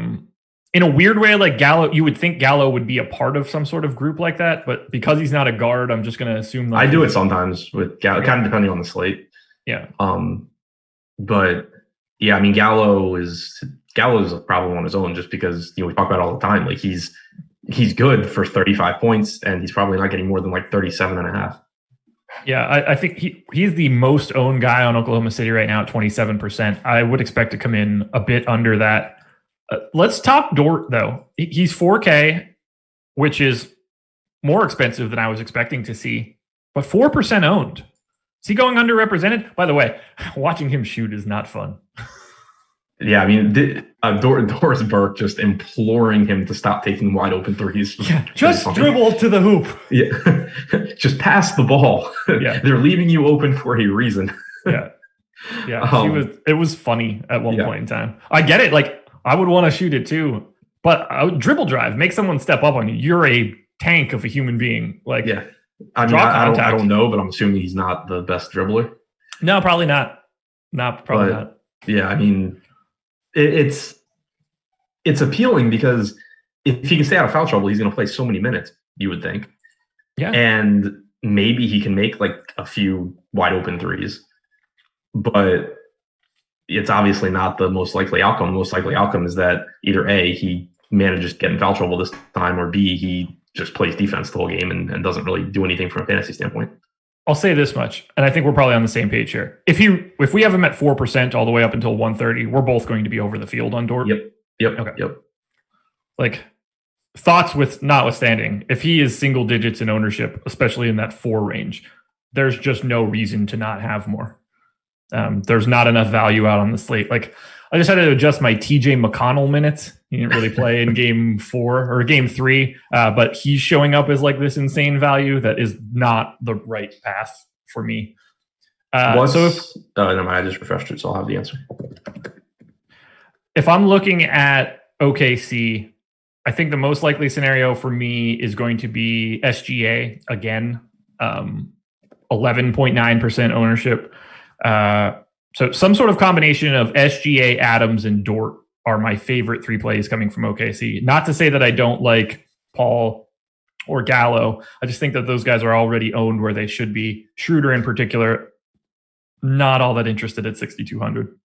Speaker 1: In a weird way, like Gallo, you would think Gallo would be a part of some sort of group like that, but because he's not a guard, I'm just going to assume.
Speaker 2: I do it sometimes with Gallo, kind of depending on the slate.
Speaker 1: Yeah.
Speaker 2: But yeah, I mean, Gallo is a problem on his own just because, we talk about it all the time. Like he's good for 35 points and he's probably not getting more than like 37 and a half.
Speaker 1: Yeah, I think he's the most owned guy on Oklahoma City right now at 27%. I would expect to come in a bit under that. Let's top Dort, though. He's 4K, which is more expensive than I was expecting to see, but 4% owned. Is he going underrepresented? By the way, watching him shoot is not fun.
Speaker 2: Yeah, I mean, Doris Burke just imploring him to stop taking wide open threes.
Speaker 1: Yeah, just dribble to the hoop.
Speaker 2: Yeah, just pass the ball.
Speaker 1: Yeah,
Speaker 2: they're leaving you open for a reason.
Speaker 1: Yeah, it was funny at one point in time. I get it. Like, I would want to shoot it too, but I would dribble drive, make someone step up on you. You're a tank of a human being. Like,
Speaker 2: yeah, I mean, I don't know, but I'm assuming he's not the best dribbler.
Speaker 1: No, probably not. Not.
Speaker 2: Yeah, I mean, it's appealing because if he can stay out of foul trouble, he's going to play so many minutes. You would think.
Speaker 1: Yeah,
Speaker 2: and maybe he can make like a few wide open threes, but it's obviously not the most likely outcome. The most likely outcome is that either A, he manages to get in foul trouble this time, or B, he just plays defense the whole game and doesn't really do anything from a fantasy standpoint.
Speaker 1: I'll say this much, and I think we're probably on the same page here. If we have him at 4% all the way up until 130, we're both going to be over the field on Dort.
Speaker 2: Yep.
Speaker 1: Okay.
Speaker 2: Yep.
Speaker 1: Like, thoughts notwithstanding, if he is single digits in ownership, especially in that 4 range, there's just no reason to not have more. There's not enough value out on the slate. Like, I just had to adjust my TJ McConnell minutes. He didn't really play in game 4 or game 3, but he's showing up as like this insane value that is not the right path for me.
Speaker 2: Never mind, I just refreshed it, so I'll have the answer.
Speaker 1: If I'm looking at OKC, I think the most likely scenario for me is going to be SGA again, 11.9% ownership. So some sort of combination of SGA, Adams, and Dort are my favorite 3 plays coming from OKC. Not to say that I don't like Paul or Gallo. I just think that those guys are already owned where they should be. Schroeder in particular, not all that interested at 6,200.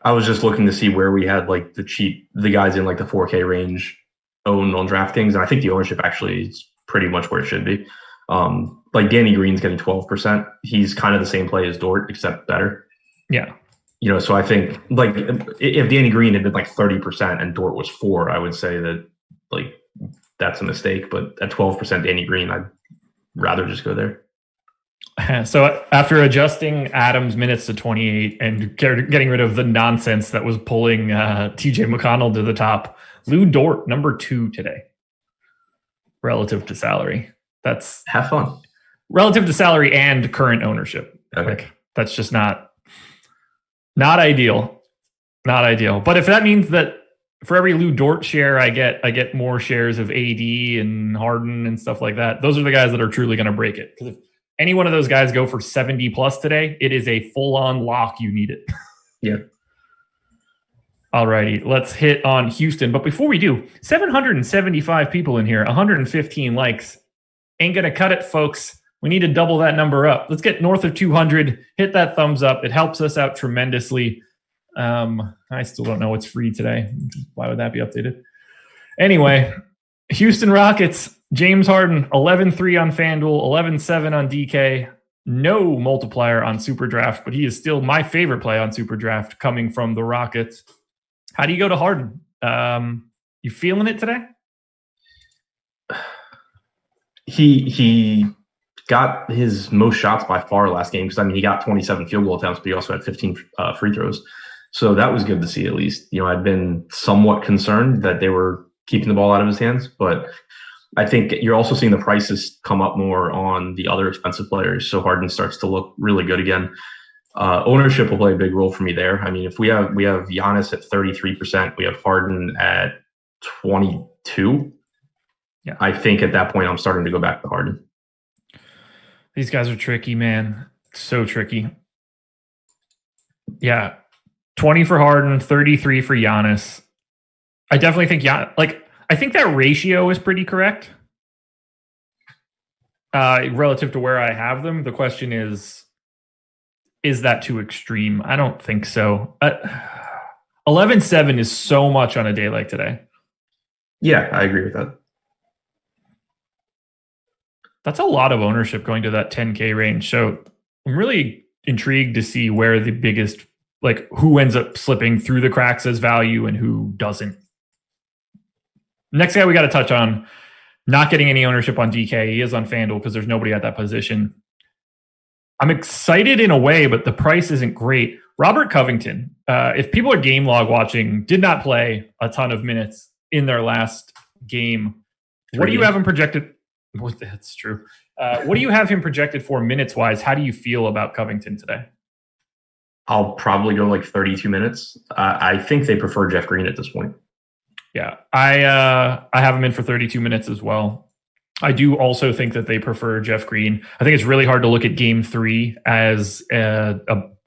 Speaker 2: I was just looking to see where we had like the guys in like the 4K range owned on DraftKings, and I think the ownership actually is pretty much where it should be. Like Danny Green's getting 12%. He's kind of the same play as Dort, except better.
Speaker 1: Yeah.
Speaker 2: So I think like if Danny Green had been like 30% and Dort was 4%, I would say that like that's a mistake. But at 12% Danny Green, I'd rather just go there.
Speaker 1: So after adjusting Adams' minutes to 28 and getting rid of the nonsense that was pulling TJ McConnell to the top, Lou Dort, number 2 today, relative to salary. That's
Speaker 2: have fun.
Speaker 1: Relative to salary and current ownership.
Speaker 2: Okay.
Speaker 1: Like, that's just not ideal. Not ideal. But if that means that for every Lou Dort share I get more shares of AD and Harden and stuff like that, those are the guys that are truly going to break it. Because if any one of those guys go for 70 plus today, it is a full-on lock. You need it.
Speaker 2: Yeah.
Speaker 1: All righty, let's hit on Houston. But before we do, 775 people in here, 115 likes. Ain't going to cut it, folks. We need to double that number up. Let's get north of 200. Hit that thumbs up. It helps us out tremendously. I still don't know what's free today. Why would that be updated? Anyway, Houston Rockets, James Harden, 11-3 on FanDuel, 11-7 on DK. No multiplier on SuperDraft, but he is still my favorite play on SuperDraft coming from the Rockets. How do you go to Harden? You feeling it today?
Speaker 2: He got his most shots by far last game because he got 27 field goal attempts, but he also had 15 free throws. So that was good to see at least. I'd been somewhat concerned that they were keeping the ball out of his hands, but I think you're also seeing the prices come up more on the other expensive players. So Harden starts to look really good again. Ownership will play a big role for me there. If we have Giannis at 33%, we have Harden at 22%.
Speaker 1: Yeah.
Speaker 2: I think at that point I'm starting to go back to Harden.
Speaker 1: These guys are tricky, man. So tricky. Yeah. 20 for Harden, 33 for Giannis. I definitely think I think that ratio is pretty correct. Relative to where I have them. The question is that too extreme? I don't think so. 11-7 is so much on a day like today.
Speaker 2: Yeah, I agree with that.
Speaker 1: That's a lot of ownership going to that 10K range. So I'm really intrigued to see where the biggest, who ends up slipping through the cracks as value and who doesn't. Next guy we got to touch on, not getting any ownership on DK. He is on FanDuel because there's nobody at that position. I'm excited in a way, but the price isn't great. Robert Covington, if people are game log watching, did not play a ton of minutes in their last game. What do you have him projected? That's true. What do you have him projected for minutes-wise? How do you feel about Covington today?
Speaker 2: I'll probably go 32 minutes. I think they prefer Jeff Green at this point.
Speaker 1: Yeah, I have him in for 32 minutes as well. I do also think that they prefer Jeff Green. I think it's really hard to look at Game 3 as a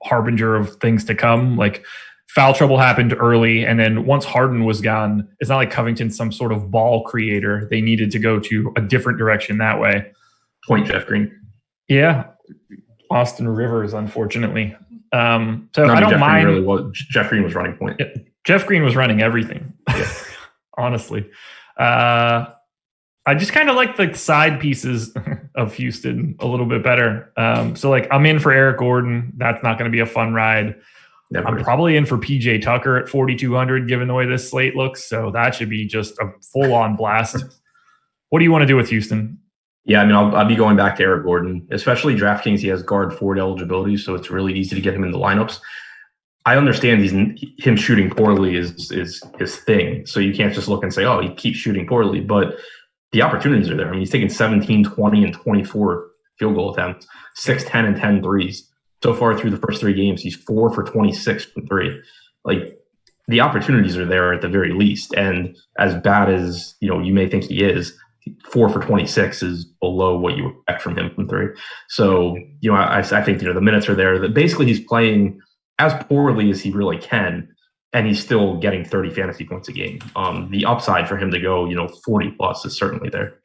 Speaker 1: harbinger of things to come. Foul trouble happened early, and then once Harden was gone, it's not like Covington's some sort of ball creator. They needed to go to a different direction that way.
Speaker 2: Point Jeff Green.
Speaker 1: Yeah. Austin Rivers, unfortunately. So I don't mind.
Speaker 2: Jeff Green was running point.
Speaker 1: Yeah, Jeff Green was running everything, honestly. I just kind of like the side pieces of Houston a little bit better. So I'm in for Eric Gordon. That's not going to be a fun ride. I'm probably in for PJ Tucker at 4,200, given the way this slate looks. So that should be just a full-on blast. What do you want to do with Houston?
Speaker 2: Yeah, I'll be going back to Eric Gordon, especially DraftKings. He has guard forward eligibility, so it's really easy to get him in the lineups. I understand him shooting poorly is his thing, so you can't just look and say, oh, he keeps shooting poorly, but the opportunities are there. He's taking 17, 20, and 24 field goal attempts, 6, 10, and 10 threes. So far through the first 3 games, he's 4 for 26 from 3. The opportunities are there at the very least. And as bad as, you may think he is, 4 for 26 is below what you expect from him from 3. So, I think, the minutes are there. That basically he's playing as poorly as he really can, and he's still getting 30 fantasy points a game. The upside for him to go, 40 plus is certainly there.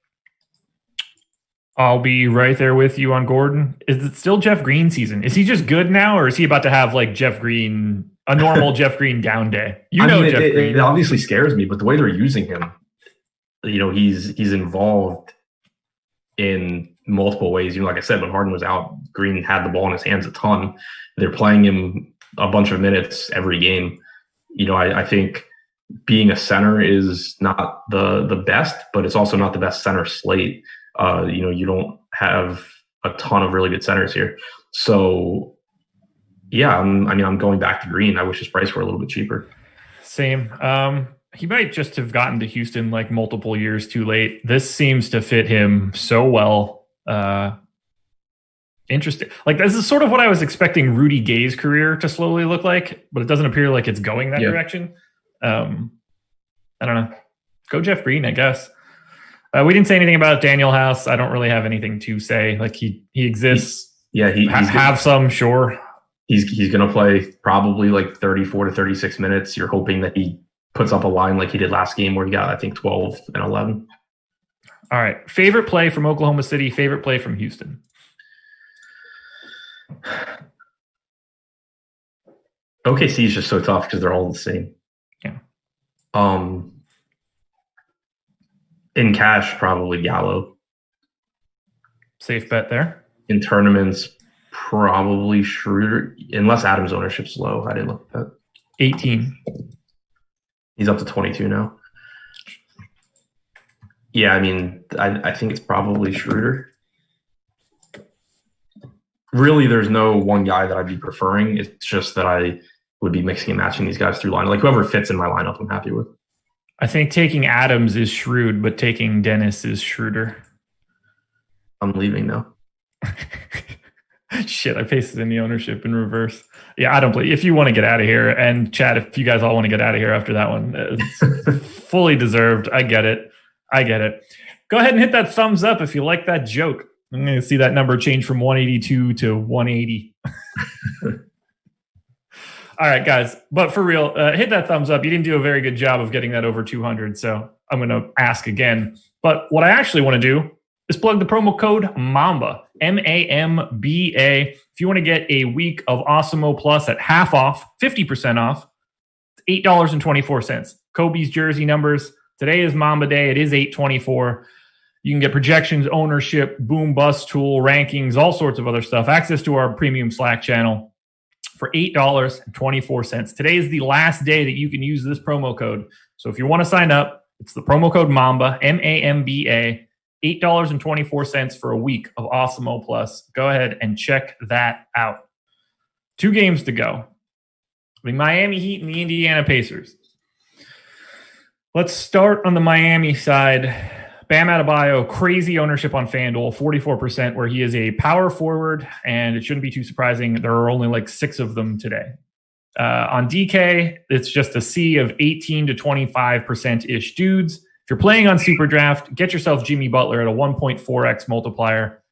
Speaker 1: I'll be right there with you on Gordon. Is it still Jeff Green season? Is he just good now, or is he about to have like Jeff Green, a normal Jeff Green down day?
Speaker 2: Jeff Green. It obviously scares me, but the way they're using him, he's involved in multiple ways. Like I said, when Harden was out, Green had the ball in his hands a ton. They're playing him a bunch of minutes every game. I think being a center is not the best, but it's also not the best center slate. You don't have a ton of really good centers here. So, yeah, I'm going back to Green. I wish his price were a little bit cheaper.
Speaker 1: Same. He might just have gotten to Houston like multiple years too late. This seems to fit him so well. Interesting. Like, this is sort of what I was expecting Rudy Gay's career to slowly look like, but it doesn't appear like it's going that direction. I don't know. Go Jeff Green, I guess. We didn't say anything about Daniel House. I don't really have anything to say. Like, he exists. Have some, sure.
Speaker 2: He's going to play probably like 34 to 36 minutes. You're hoping that he puts up a line like he did last game where he got, I think, 12 and 11.
Speaker 1: All right. Favorite play from Oklahoma City, favorite play from Houston.
Speaker 2: OKC is just so tough because they're all the same.
Speaker 1: Yeah.
Speaker 2: In cash, probably Gallo.
Speaker 1: Safe bet there.
Speaker 2: In tournaments, probably Schroeder, unless Adam's ownership's low. I didn't look at that.
Speaker 1: 18.
Speaker 2: He's up to 22 now. Yeah, I think it's probably Schroeder. Really, there's no one guy that I'd be preferring. It's just that I would be mixing and matching these guys through line. Like, whoever fits in my lineup, I'm happy with.
Speaker 1: I think taking Adams is shrewd, but taking Dennis is shrewder.
Speaker 2: I'm leaving now.
Speaker 1: Shit, I pasted in the ownership in reverse. Yeah, I don't believe. If you want to get out of here, and chat, if you guys all want to get out of here after that one, it's fully deserved. I get it. Go ahead and hit that thumbs up if you like that joke. I'm going to see that number change from 182 to 180. All right, guys. But for real, hit that thumbs up. You didn't do a very good job of getting that over 200, so I'm going to ask again. But what I actually want to do is plug the promo code MAMBA, MAMBA. If you want to get a week of Awesemo Plus at half off, 50% off, it's $8.24. Kobe's jersey numbers. Today is Mamba Day. It is $8.24. You can get projections, ownership, boom bust tool, rankings, all sorts of other stuff. Access to our premium Slack channel for $8.24. Today is the last day that you can use this promo code. So if you want to sign up, it's the promo code MAMBA, MAMBA, $8.24 for a week of Awesemo Plus. Go ahead and check that out. 2 games to go. The Miami Heat and the Indiana Pacers. Let's start on the Miami side. Bam Adebayo, crazy ownership on FanDuel, 44%, where he is a power forward, and it shouldn't be too surprising. There are only like 6 of them today. On DK, it's just a sea of 18 to 25%-ish dudes. If you're playing on SuperDraft, get yourself Jimmy Butler at a 1.4x multiplier.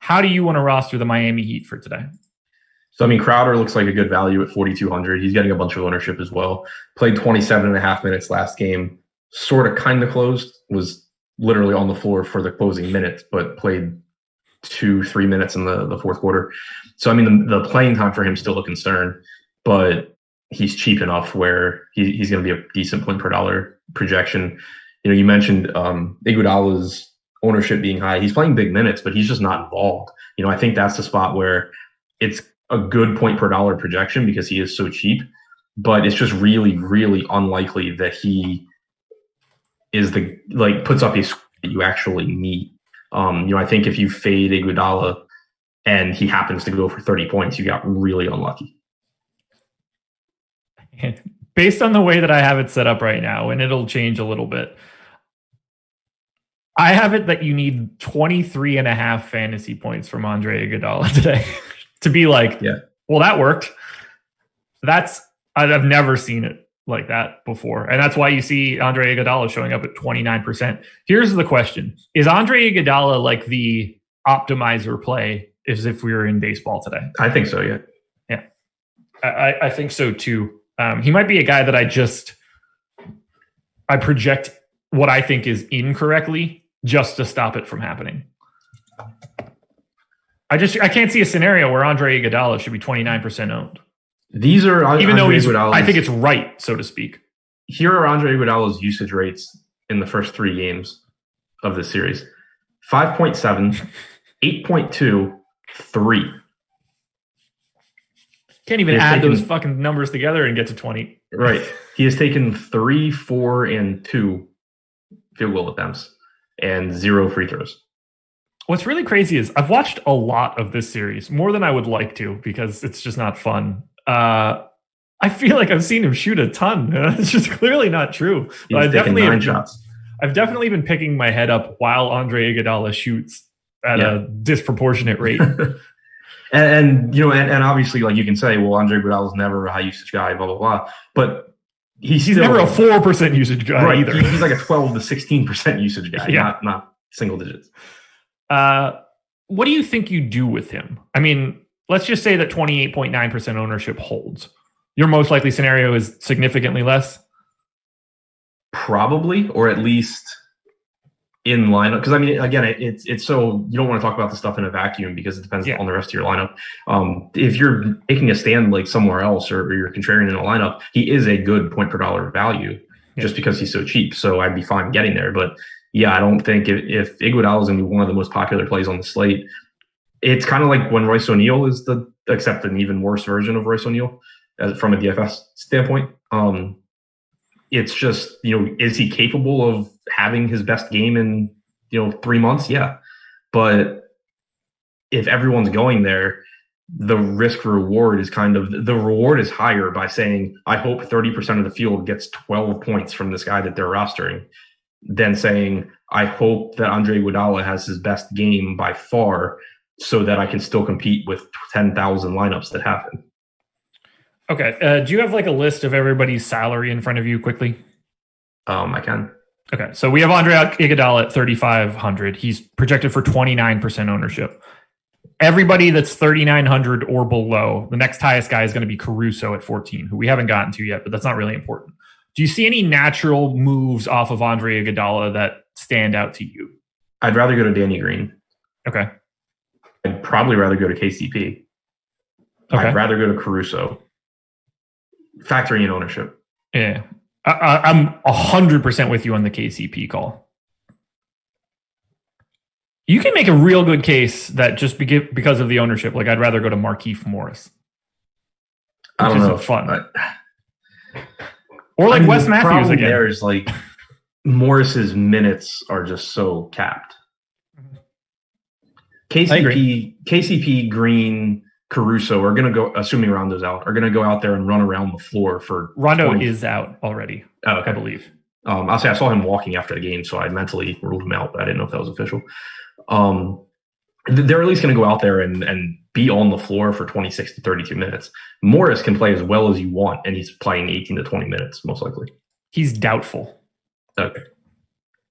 Speaker 1: How do you want to roster the Miami Heat for today?
Speaker 2: So, Crowder looks like a good value at 4,200. He's getting a bunch of ownership as well. Played 27 and a half minutes last game. Sort of kind of closed. Was literally on the floor for the closing minutes, but played 2-3 minutes in the fourth quarter. So, the playing time for him is still a concern, but he's cheap enough where he's going to be a decent point per dollar projection. You mentioned Iguodala's ownership being high. He's playing big minutes, but he's just not involved. I think that's the spot where it's a good point per dollar projection because he is so cheap, but it's just really, really unlikely that he is puts up a score that you actually need. I think if you fade Iguodala and he happens to go for 30 points, you got really unlucky.
Speaker 1: Based on the way that I have it set up right now, and it'll change a little bit, I have it that you need 23 and a half fantasy points from Andre Iguodala today to be like, well, that worked. I've never seen it like that before. And that's why you see Andre Iguodala showing up at 29%. Here's the question. Is Andre Iguodala like the optimizer play as if we were in baseball today?
Speaker 2: I think so, yeah.
Speaker 1: Yeah. I think so too. He might be a guy that I project what I think is incorrectly just to stop it from happening. I can't see a scenario where Andre Iguodala should be 29% owned.
Speaker 2: These are
Speaker 1: even though I think it's right, so to speak.
Speaker 2: Here are Andre Iguodala's usage rates in the first 3 games of this series: 5.7, 8.2, 3.
Speaker 1: Can't even add those fucking numbers together and get to 20.
Speaker 2: Right. He has taken 3, 4, and 2 field goal attempts and 0 free throws.
Speaker 1: What's really crazy is I've watched a lot of this series, more than I would like to, because it's just not fun. I feel like I've seen him shoot a ton. It's just clearly not true.
Speaker 2: But I've
Speaker 1: definitely been picking my head up while Andre Iguodala shoots at a disproportionate rate.
Speaker 2: and obviously, like, you can say, well, Andre Iguodala's never a high usage guy, blah blah blah. But he's never
Speaker 1: a 4% usage guy either.
Speaker 2: He's like a 12 to 16% usage guy, not single digits.
Speaker 1: What do you think you do with him? I mean, let's just say that 28.9% ownership holds. Your most likely scenario is significantly less?
Speaker 2: Probably, or at least in lineup. Because, I mean, again, it's so you don't want to talk about the stuff in a vacuum because it depends on the rest of your lineup. If you're making a stand like somewhere else or you're contrarian in a lineup, he is a good point per dollar value just because he's so cheap. So I'd be fine getting there. But yeah, I don't think if Iguodala is going to be one of the most popular plays on the slate, it's kind of like when Royce O'Neal is except an even worse version of Royce O'Neal from a DFS standpoint. It's just, is he capable of having his best game in, 3 months? Yeah. But if everyone's going there, the risk reward is the reward is higher by saying, I hope 30% of the field gets 12 points from this guy that they're rostering, than saying, I hope that Andre Iguodala has his best game by far so that I can still compete with 10,000 lineups that happen.
Speaker 1: Okay. Do you have like a list of everybody's salary in front of you quickly?
Speaker 2: I can.
Speaker 1: Okay. So we have Andre Iguodala at 3,500. He's projected for 29% ownership. Everybody that's 3,900 or below, the next highest guy is going to be Caruso at 14, who we haven't gotten to yet, but that's not really important. Do you see any natural moves off of Andre Iguodala that stand out to you?
Speaker 2: I'd rather go to Danny Green.
Speaker 1: Okay.
Speaker 2: I'd probably rather go to KCP. Okay. I'd rather go to Caruso. Factoring in ownership.
Speaker 1: Yeah. I'm 100% with you on the KCP call. You can make a real good case that just because of the ownership, like I'd rather go to Markieff Morris.
Speaker 2: I don't know.
Speaker 1: Fun. Or like Wes Matthews again.
Speaker 2: There's like Morris's minutes are just so capped. KCP, Green, Caruso are going to go, assuming Rondo's out, are going to go out there and run around the floor for.
Speaker 1: Rondo is out already.
Speaker 2: Oh, okay.
Speaker 1: I believe.
Speaker 2: I'll say I saw him walking after the game, so I mentally ruled him out, but I didn't know if that was official. They're at least going to go out there and be on the floor for 26 to 32 minutes. Morris can play as well as you want, and he's playing 18 to 20 minutes, most likely.
Speaker 1: He's doubtful.
Speaker 2: Okay.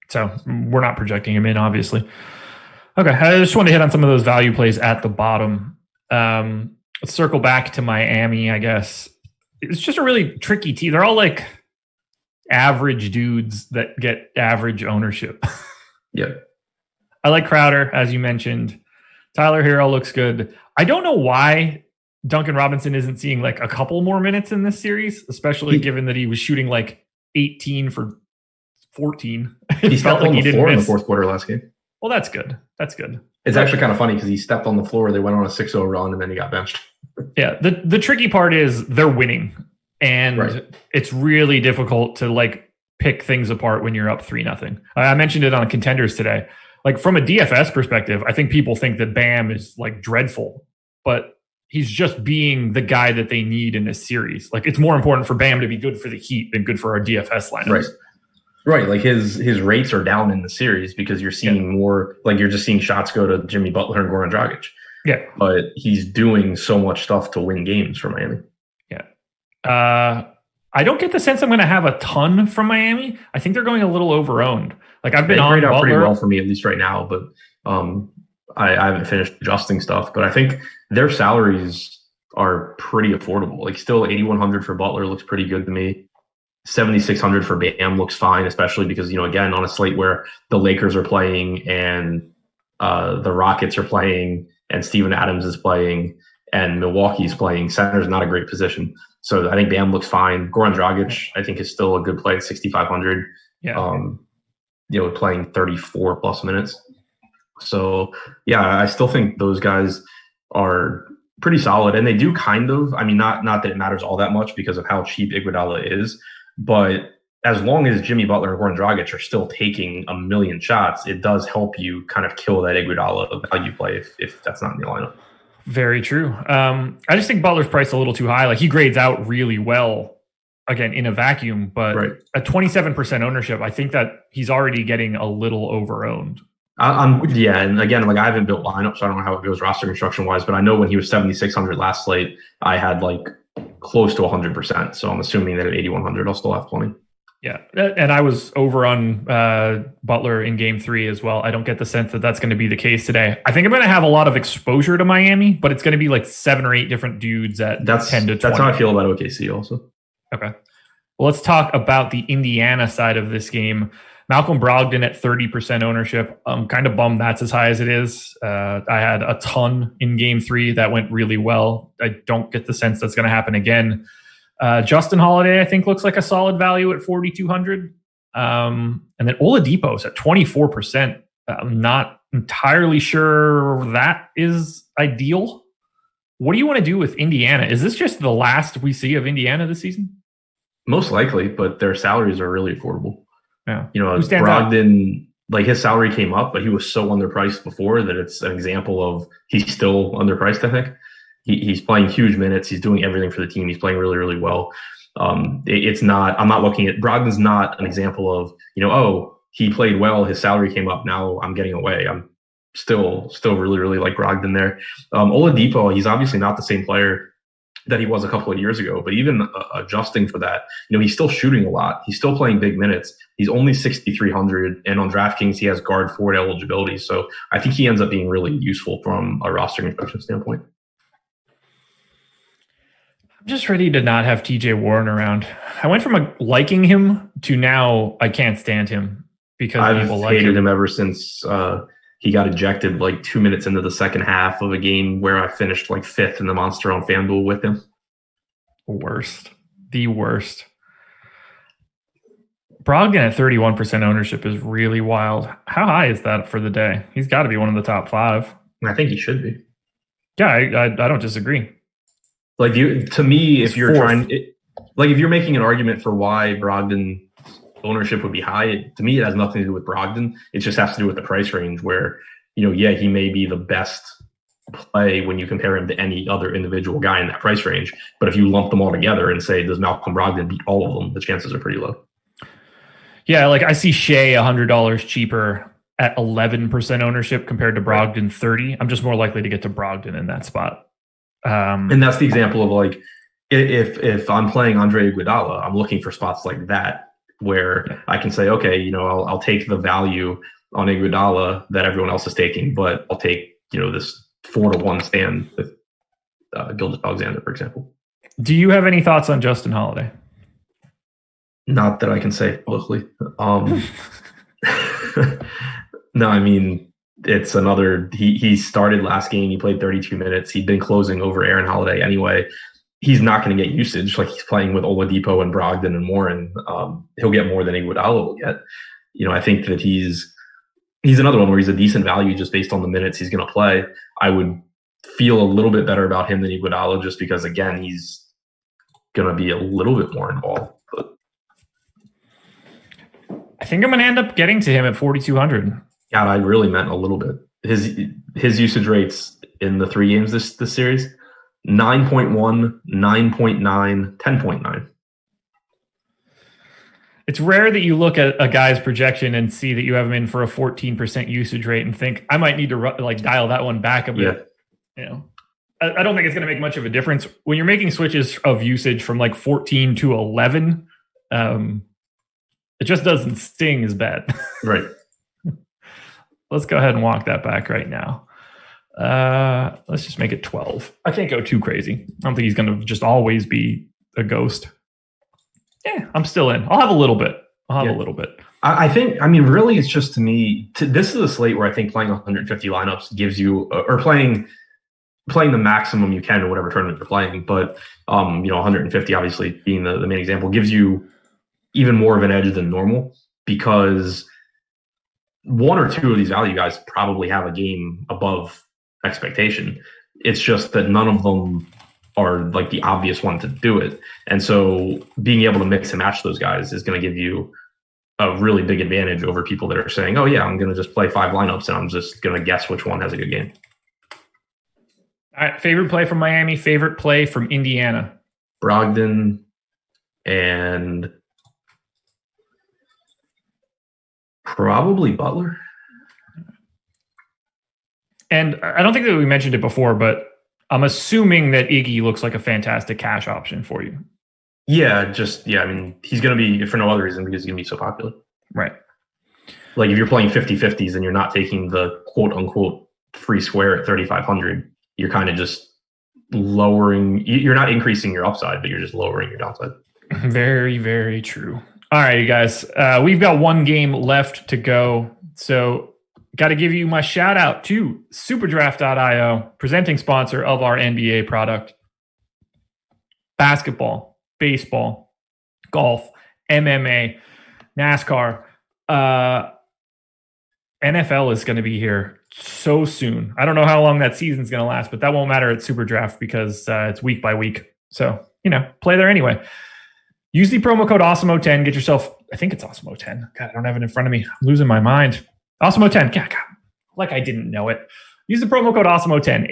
Speaker 1: So we're not projecting him in, obviously. Okay, I just want to hit on some of those value plays at the bottom. Let's circle back to Miami, I guess. It's just a really tricky team. They're all like average dudes that get average ownership.
Speaker 2: Yeah.
Speaker 1: I like Crowder, as you mentioned. Tyler Hero looks good. I don't know why Duncan Robinson isn't seeing like a couple more minutes in this series, especially given that he was shooting like 18 for 14.
Speaker 2: He stepped on the floor in the fourth quarter last game.
Speaker 1: Well, that's good. That's good.
Speaker 2: It's actually kind of funny because he stepped on the floor. They went on a 6-0 run and then he got benched.
Speaker 1: Yeah. The tricky part is they're winning. And It's really difficult to like pick things apart when you're up 3-0. I mentioned it on Contenders today. Like from a DFS perspective, I think people think that Bam is like dreadful, but he's just being the guy that they need in this series. Like it's more important for Bam to be good for the Heat than good for our DFS lineups.
Speaker 2: Right. Like his rates are down in the series because you're seeing more, like you're just seeing shots go to Jimmy Butler and Goran Dragic. Yeah. But he's doing so much stuff to win games for Miami.
Speaker 1: Yeah. I don't get the sense I'm going to have a ton from Miami. I think they're going a little over-owned. Like I've been on
Speaker 2: Butler pretty well for me, at least right now, but I haven't finished adjusting stuff. But I think their salaries are pretty affordable. Like still 8,100 for Butler looks pretty good to me. 7,600 for Bam looks fine, especially because, again, on a slate where the Lakers are playing and the Rockets are playing and Steven Adams is playing, and Milwaukee's playing, center's not a great position. So I think Bam looks fine. Goran Dragic, I think, is still a good play at 6,500.
Speaker 1: Yeah.
Speaker 2: Playing 34 plus minutes. So yeah, I still think those guys are pretty solid, and they do kind of. I mean, not that it matters all that much because of how cheap Iguodala is, but as long as Jimmy Butler and Goran Dragic are still taking a million shots, it does help you kind of kill that Iguodala value play if that's not in the lineup.
Speaker 1: Very true. I just think Butler's priced a little too high. Like, he grades out really well, again, in a vacuum, but at 27% ownership, I think that he's already getting a little over-owned.
Speaker 2: And again, like, I haven't built lineups, so I don't know how it goes roster construction wise, but I know when he was 7,600 last slate, I had like close to 100%. So I'm assuming that at 8,100, I'll still have plenty.
Speaker 1: Yeah, and I was over on Butler in game 3 as well. I don't get the sense that that's going to be the case today. I think I'm going to have a lot of exposure to Miami, but it's going to be like 7 or 8 different dudes at 10 to 20.
Speaker 2: That's how I feel about OKC also.
Speaker 1: Okay. Well, let's talk about the Indiana side of this game. Malcolm Brogdon at 30% ownership. I'm kind of bummed that's as high as it is. I had a ton in game 3 that went really well. I don't get the sense that's going to happen again. Justin Holiday, I think, looks like a solid value at 4,200. And then Oladipo's at 24%. I'm not entirely sure that is ideal. What do you want to do with Indiana? Is this just the last we see of Indiana this season?
Speaker 2: Most likely, but their salaries are really affordable.
Speaker 1: Yeah.
Speaker 2: Brogdon, like, his salary came up, but he was so underpriced before that it's an example of he's still underpriced, I think. He's playing huge minutes. He's doing everything for the team. He's playing really, really well. I'm not looking at Brogdon's not an example of, he played well, his salary came up, now I'm getting away. I'm still really, really like Brogdon there. Oladipo, he's obviously not the same player that he was a couple of years ago, but even adjusting for that, he's still shooting a lot. He's still playing big minutes. He's only 6,300, and on DraftKings, he has guard forward eligibility. So I think he ends up being really useful from a roster construction standpoint.
Speaker 1: I'm just ready to not have TJ Warren around. I went from liking him to now I can't stand him because
Speaker 2: I've hated him ever since he got ejected like 2 minutes into the second half of a game where I finished like 5th in the Monster on FanDuel with him.
Speaker 1: The worst. Brogdon at 31% ownership is really wild. How high is that for the day? He's got to be one of the top 5.
Speaker 2: I think he should be.
Speaker 1: Yeah, I don't disagree.
Speaker 2: Like, to me, if you're if you're making an argument for why Brogdon ownership would be high, to me, it has nothing to do with Brogdon. It just has to do with the price range where, he may be the best play when you compare him to any other individual guy in that price range. But if you lump them all together and say, does Malcolm Brogdon beat all of them? The chances are pretty low.
Speaker 1: Yeah, like, I see Shea $100 cheaper at 11% ownership compared to Brogdon 30. I'm just more likely to get to Brogdon in that spot.
Speaker 2: And that's the example of, like, if I'm playing Andre Iguodala, I'm looking for spots like that where I can say, okay, I'll take the value on Iguodala that everyone else is taking, but I'll take, this 4-1 stand with Gilgeous-Alexander, for example.
Speaker 1: Do you have any thoughts on Justin Holiday?
Speaker 2: Not that I can say publicly. No, I mean, it's another. He started last game. He played 32 minutes. He'd been closing over Aaron Holiday anyway. He's not going to get usage. Like, he's playing with Oladipo and Brogdon and Warren. He'll get more than Iguodala will get. I think that he's another one where he's a decent value just based on the minutes he's going to play. I would feel a little bit better about him than Iguodala just because, again, he's going to be a little bit more involved. But
Speaker 1: I think I'm going to end up getting to him at 4,200.
Speaker 2: God, I really meant a little bit. His usage rates in the 3 games this series, 9.1, 9.9, 10.9.
Speaker 1: It's rare that you look at a guy's projection and see that you have him in for a 14% usage rate and think, I might need to dial that one back a bit. Yeah. I don't think it's going to make much of a difference. When you're making switches of usage from like 14 to 11, it just doesn't sting as bad.
Speaker 2: Right.
Speaker 1: Let's go ahead and walk that back right now. Let's just make it 12. I can't go too crazy. I don't think he's going to just always be a ghost. Yeah, I'm still in. I'll have a little bit.
Speaker 2: I think, really, it's just, to me, this is a slate where I think playing 150 lineups gives you, or playing playing the maximum you can in whatever tournament you're playing. But 150 obviously being the main example gives you even more of an edge than normal, because one or two of these value guys probably have a game above expectation. It's just that none of them are like the obvious one to do it. And so being able to mix and match those guys is going to give you a really big advantage over people that are saying, oh yeah, I'm going to just play 5 lineups and I'm just going to guess which one has a good game.
Speaker 1: All right. Favorite play from Miami, favorite play from Indiana.
Speaker 2: Brogdon and probably Butler.
Speaker 1: And I don't think that we mentioned it before, but I'm assuming that Iggy looks like a fantastic cash option for you.
Speaker 2: Yeah, I mean, he's going to be, for no other reason, because he's going to be so popular.
Speaker 1: Right.
Speaker 2: Like if you're playing 50-50s and you're not taking the quote unquote free square at 3,500, you're kind of just lowering, you're not increasing your upside, but you're just lowering your downside.
Speaker 1: Very, very true. All right, you guys, we've got one game left to go. So got to give you my shout out to SuperDraft.io, presenting sponsor of our NBA product. Basketball, baseball, golf, MMA, NASCAR. NFL is going to be here so soon. I don't know how long that season's going to last, but that won't matter at SuperDraft because it's week by week. So, play there anyway. Use the promo code Awesemo10. Get yourself, I think it's Awesemo10. God, I don't have it in front of me. I'm losing my mind. Awesemo10. God, like I didn't know it. Use the promo code Awesemo10,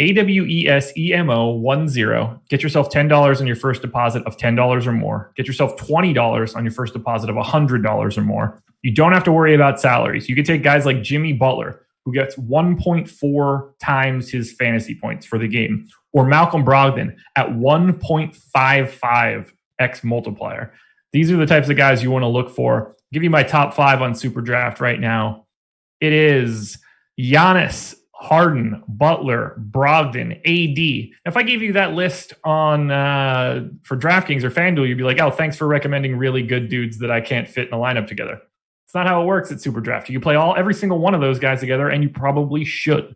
Speaker 1: AWESEMO10. Get yourself $10 on your first deposit of $10 or more. Get yourself $20 on your first deposit of $100 or more. You don't have to worry about salaries. You can take guys like Jimmy Butler, who gets 1.4 times his fantasy points for the game, or Malcolm Brogdon at 1.55x multiplier. These are the types of guys you want to look for. I'll give you my top 5 on SuperDraft right now. It is Giannis, Harden, Butler, Brogdon, AD. If I gave you that list on for DraftKings or FanDuel, you'd be like, oh, thanks for recommending really good dudes that I can't fit in a lineup together. It's not how it works at SuperDraft. You can play every single one of those guys together, and you probably should.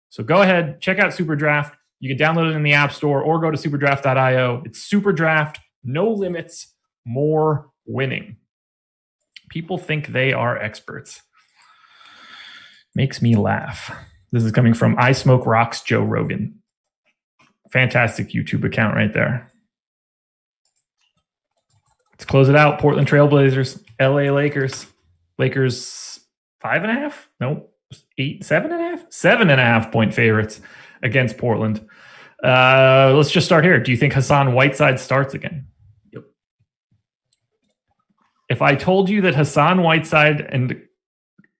Speaker 1: So go ahead, check out SuperDraft. You can download it in the App Store or go to SuperDraft.io. It's SuperDraft, no limits, more winning. People think they are experts. Makes me laugh. This is coming from I Smoke Rocks Joe Rogan. Fantastic YouTube account right there. Let's close it out. Portland Trailblazers, LA Lakers. Lakers 5.5? Nope. 7.5? 7.5 point favorites against Portland. Let's just start here. Do you think Hassan Whiteside starts again?
Speaker 2: Yep.
Speaker 1: If I told you that Hassan Whiteside and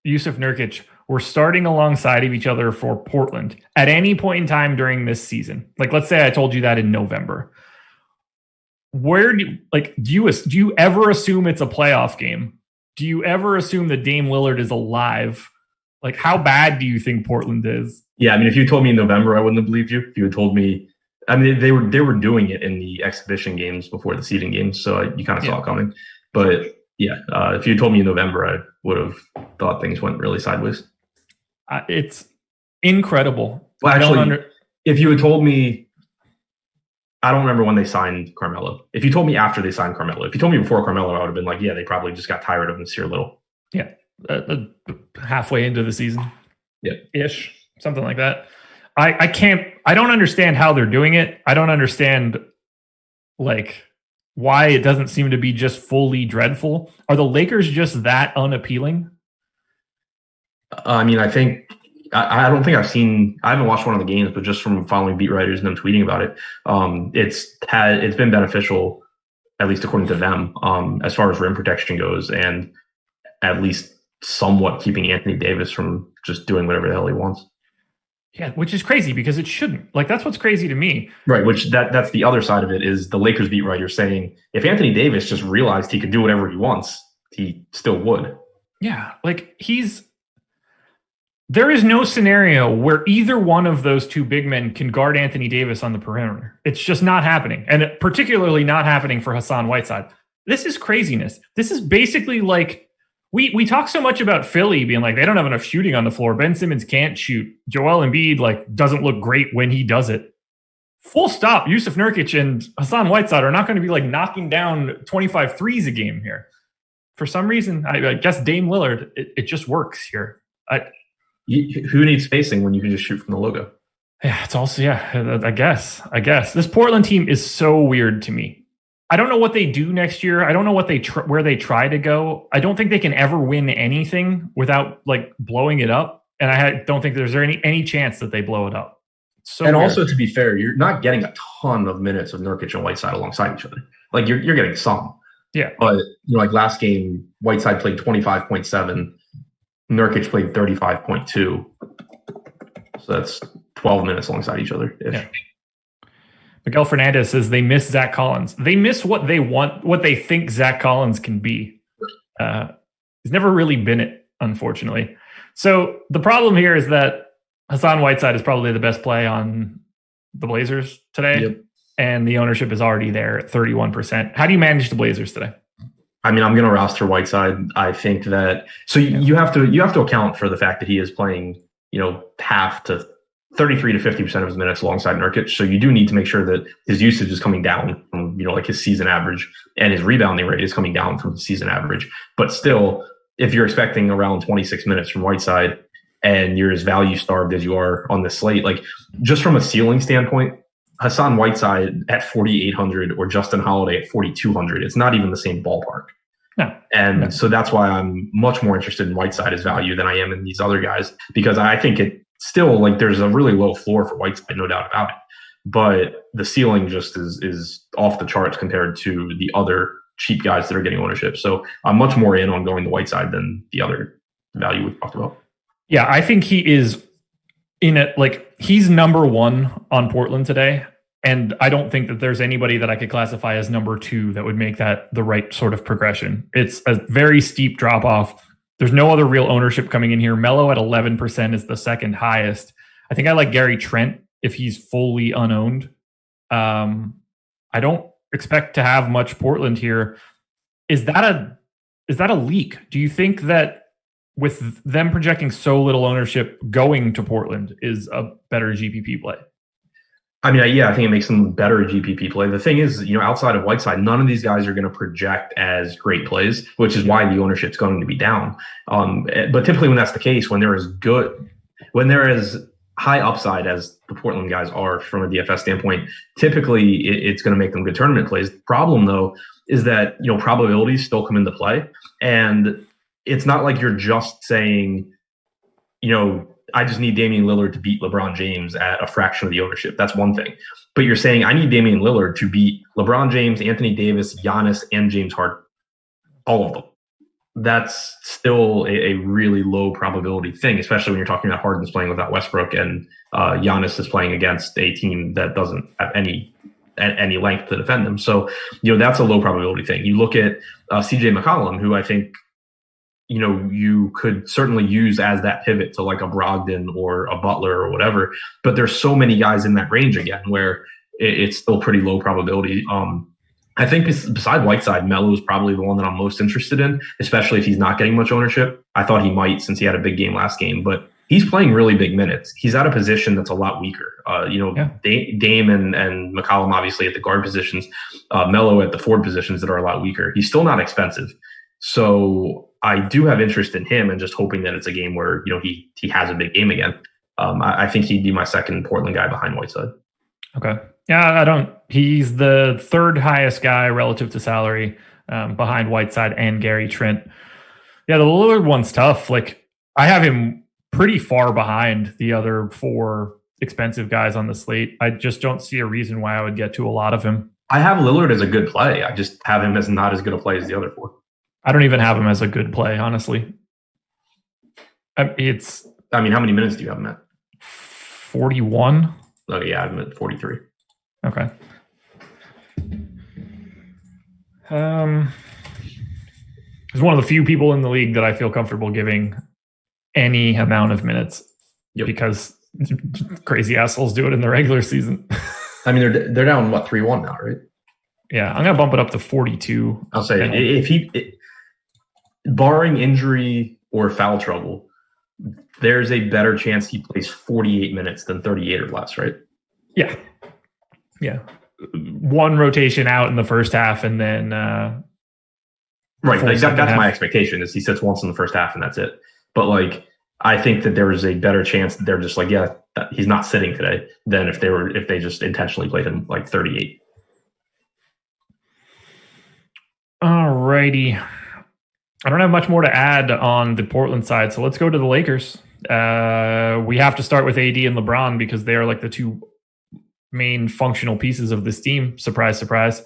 Speaker 1: Yusuf Nurkic were starting alongside of each other for Portland at any point in time during this season, like let's say I told you that in November, do you ever assume it's a playoff game? Do you ever assume that Dame Lillard is alive? Like, how bad do you think Portland is?
Speaker 2: Yeah, I mean, if you told me in November, I wouldn't have believed you. If you had told me, I mean, they were doing it in the exhibition games before the seeding games, so you kind of saw it coming. But yeah, if you had told me in November, I would have thought things went really sideways.
Speaker 1: It's incredible.
Speaker 2: Well, actually, if you had told me, I don't remember when they signed Carmelo. If you told me after they signed Carmelo, if you told me before Carmelo, I would have been like, yeah, they probably just got tired of Nasir Little.
Speaker 1: Yeah, halfway into the season.
Speaker 2: Yeah,
Speaker 1: ish, something like that. I don't understand how they're doing it. I don't understand why it doesn't seem to be just fully dreadful. Are the Lakers just that unappealing?
Speaker 2: I mean, I don't think I haven't watched one of the games, but just from following beat writers and them tweeting about it, it's been beneficial, at least according to them, as far as rim protection goes, and at least somewhat keeping Anthony Davis from just doing whatever the hell he wants.
Speaker 1: Yeah, which is crazy because it shouldn't. That's what's crazy to me.
Speaker 2: Right, which that's the other side of it, is the Lakers beat writer saying if Anthony Davis just realized he could do whatever he wants, he still would.
Speaker 1: Yeah, there is no scenario where either one of those two big men can guard Anthony Davis on the perimeter. It's just not happening. And particularly not happening for Hassan Whiteside. This is craziness. This is basically we talk so much about Philly being they don't have enough shooting on the floor. Ben Simmons can't shoot. Joel Embiid doesn't look great when he does it. full stop. Yusuf Nurkic and Hassan Whiteside are not going to be like knocking down 25 threes a game here. For some reason, I guess Dame Lillard, it just works here.
Speaker 2: Who needs spacing when you can just shoot from the logo?
Speaker 1: Yeah, it's also, I guess. This Portland team is so weird to me. I don't know what they do next year. I don't know what where they try to go. I don't think they can ever win anything without like blowing it up. And I don't think there's any chance that they blow it up. So
Speaker 2: and
Speaker 1: weird.
Speaker 2: Also, to be fair, you're not getting a ton of minutes of Nurkic and Whiteside alongside each other. Like you're getting some.
Speaker 1: Yeah.
Speaker 2: But like last game, Whiteside played 25.7, Nurkic played 35.2. So that's 12 minutes alongside each other.
Speaker 1: Yeah. Miguel Fernandez says they miss Zach Collins. They miss what they want, what they think Zach Collins can be. He's never really been it, unfortunately. So the problem here is that Hassan Whiteside is probably the best play on the Blazers today.
Speaker 2: Yep.
Speaker 1: And the ownership is already there at 31%. How do you manage the Blazers today?
Speaker 2: I mean, I'm going to roster Whiteside. I think that you have to account for the fact that he is playing, half to 33 to 50% of his minutes alongside Nurkic. So you do need to make sure that his usage is coming down from, like his season average, and his rebounding rate is coming down from the season average. But still, if you're expecting around 26 minutes from Whiteside and you're as value starved as you are on the slate, like just from a ceiling standpoint, Hassan Whiteside at 4,800 or Justin Holiday at 4,200, it's not even the same ballpark. No. So that's why I'm much more interested in Whiteside as value than I am in these other guys, because I think it still, like, there's a really low floor for Whiteside, no doubt about it. But the ceiling just is off the charts compared to the other cheap guys that are getting ownership. So I'm much more in on going to Whiteside than the other value we talked about.
Speaker 1: Yeah, I think he is in it. Like, he's number one on Portland today. And I don't think that there's anybody that I could classify as number two that would make that the right sort of progression. It's a very steep drop off. There's no other real ownership coming in here. Melo at 11% is the second highest. I think I like Gary Trent if he's fully unowned. I don't expect to have much Portland here. Is that a leak? Do you think that with them projecting so little ownership, going to Portland is a better GPP play?
Speaker 2: I mean, I think it makes them better GPP play. The thing is, outside of Whiteside, none of these guys are going to project as great plays, which is why the ownership's going to be down. But typically when that's the case, when there is high upside as the Portland guys are from a DFS standpoint, typically it's going to make them good tournament plays. The problem, though, is that, probabilities still come into play. And it's not like you're just saying, I just need Damian Lillard to beat LeBron James at a fraction of the ownership. That's one thing. But you're saying I need Damian Lillard to beat LeBron James, Anthony Davis, Giannis, and James Harden. All of them. That's still a really low probability thing, especially when you're talking about Harden's playing without Westbrook and Giannis is playing against a team that doesn't have any length to defend them. So, that's a low probability thing. You look at CJ McCollum, who I think, you could certainly use as that pivot to like a Brogdon or a Butler or whatever, but there's so many guys in that range again where it's still pretty low probability. I think beside Whiteside, Melo is probably the one that I'm most interested in, especially if he's not getting much ownership. I thought he might since he had a big game last game, but he's playing really big minutes. He's at a position that's a lot weaker. Dame and McCollum obviously at the guard positions, Melo at the forward positions that are a lot weaker. He's still not expensive. So I do have interest in him and just hoping that it's a game where, he has a big game again. I think he'd be my second Portland guy behind Whiteside.
Speaker 1: Okay. Yeah, he's the third highest guy relative to salary behind Whiteside and Gary Trent. Yeah, the Lillard one's tough. Like, I have him pretty far behind the other four expensive guys on the slate. I just don't see a reason why I would get to a lot of him.
Speaker 2: I have Lillard as a good play. I just have him as not as good a play as the other four.
Speaker 1: I don't even have him as a good play, honestly.
Speaker 2: How many minutes do you have him at?
Speaker 1: 41.
Speaker 2: Oh, yeah, I'm at 43.
Speaker 1: Okay. He's one of the few people in the league that I feel comfortable giving any amount of minutes because crazy assholes do it in the regular season.
Speaker 2: I mean, they're down, 3-1 now, right?
Speaker 1: Yeah, I'm going to bump it up to 42.
Speaker 2: I'll say if barring injury or foul trouble, there's a better chance he plays 48 minutes than 38 or less, right?
Speaker 1: Yeah. Yeah. One rotation out in the first half and then
Speaker 2: right. Like that's my expectation is he sits once in the first half and that's it. But like I think that there is a better chance that they're just like, yeah, he's not sitting today than if they just intentionally played him like 38.
Speaker 1: All righty. I don't have much more to add on the Portland side, so let's go to the Lakers. We have to start with AD and LeBron because they are like the two main functional pieces of this team. Surprise, surprise.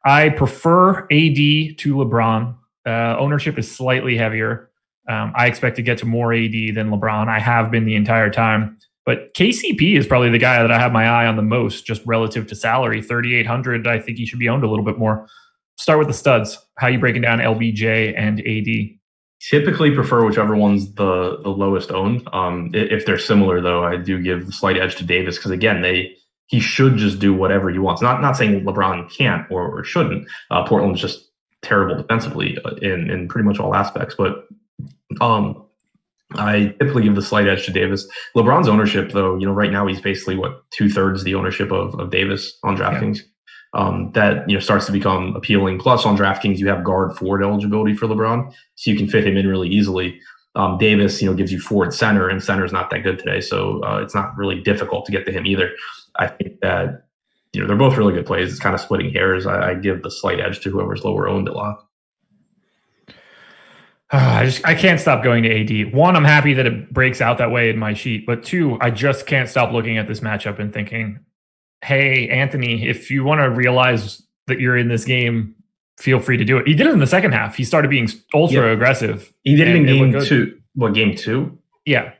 Speaker 1: I prefer AD to LeBron. Ownership is slightly heavier. I expect to get to more AD than LeBron. I have been the entire time. But KCP is probably the guy that I have my eye on the most, just relative to salary. 3,800, I think he should be owned a little bit more. Start with the studs. How are you breaking down LBJ and AD?
Speaker 2: Typically prefer whichever one's the lowest owned. If they're similar, though, I do give the slight edge to Davis because, again, he should just do whatever he wants. Not saying LeBron can't or shouldn't. Portland's just terrible defensively in pretty much all aspects. But I typically give the slight edge to Davis. LeBron's ownership, though, right now he's basically 2/3 the ownership of Davis on DraftKings. Yeah. That starts to become appealing. Plus, on DraftKings, you have guard forward eligibility for LeBron, so you can fit him in really easily. Davis, gives you forward center, and center's not that good today, so it's not really difficult to get to him either. I think that they're both really good plays. It's kind of splitting hairs. I give the slight edge to whoever's lower owned a lot.
Speaker 1: I can't stop going to AD. One, I'm happy that it breaks out that way in my sheet, but two, I just can't stop looking at this matchup and thinking, hey, Anthony, if you want to realize that you're in this game, feel free to do it. He did it in the second half. He started being ultra aggressive.
Speaker 2: He did it in game two. What, game two?
Speaker 1: Yeah.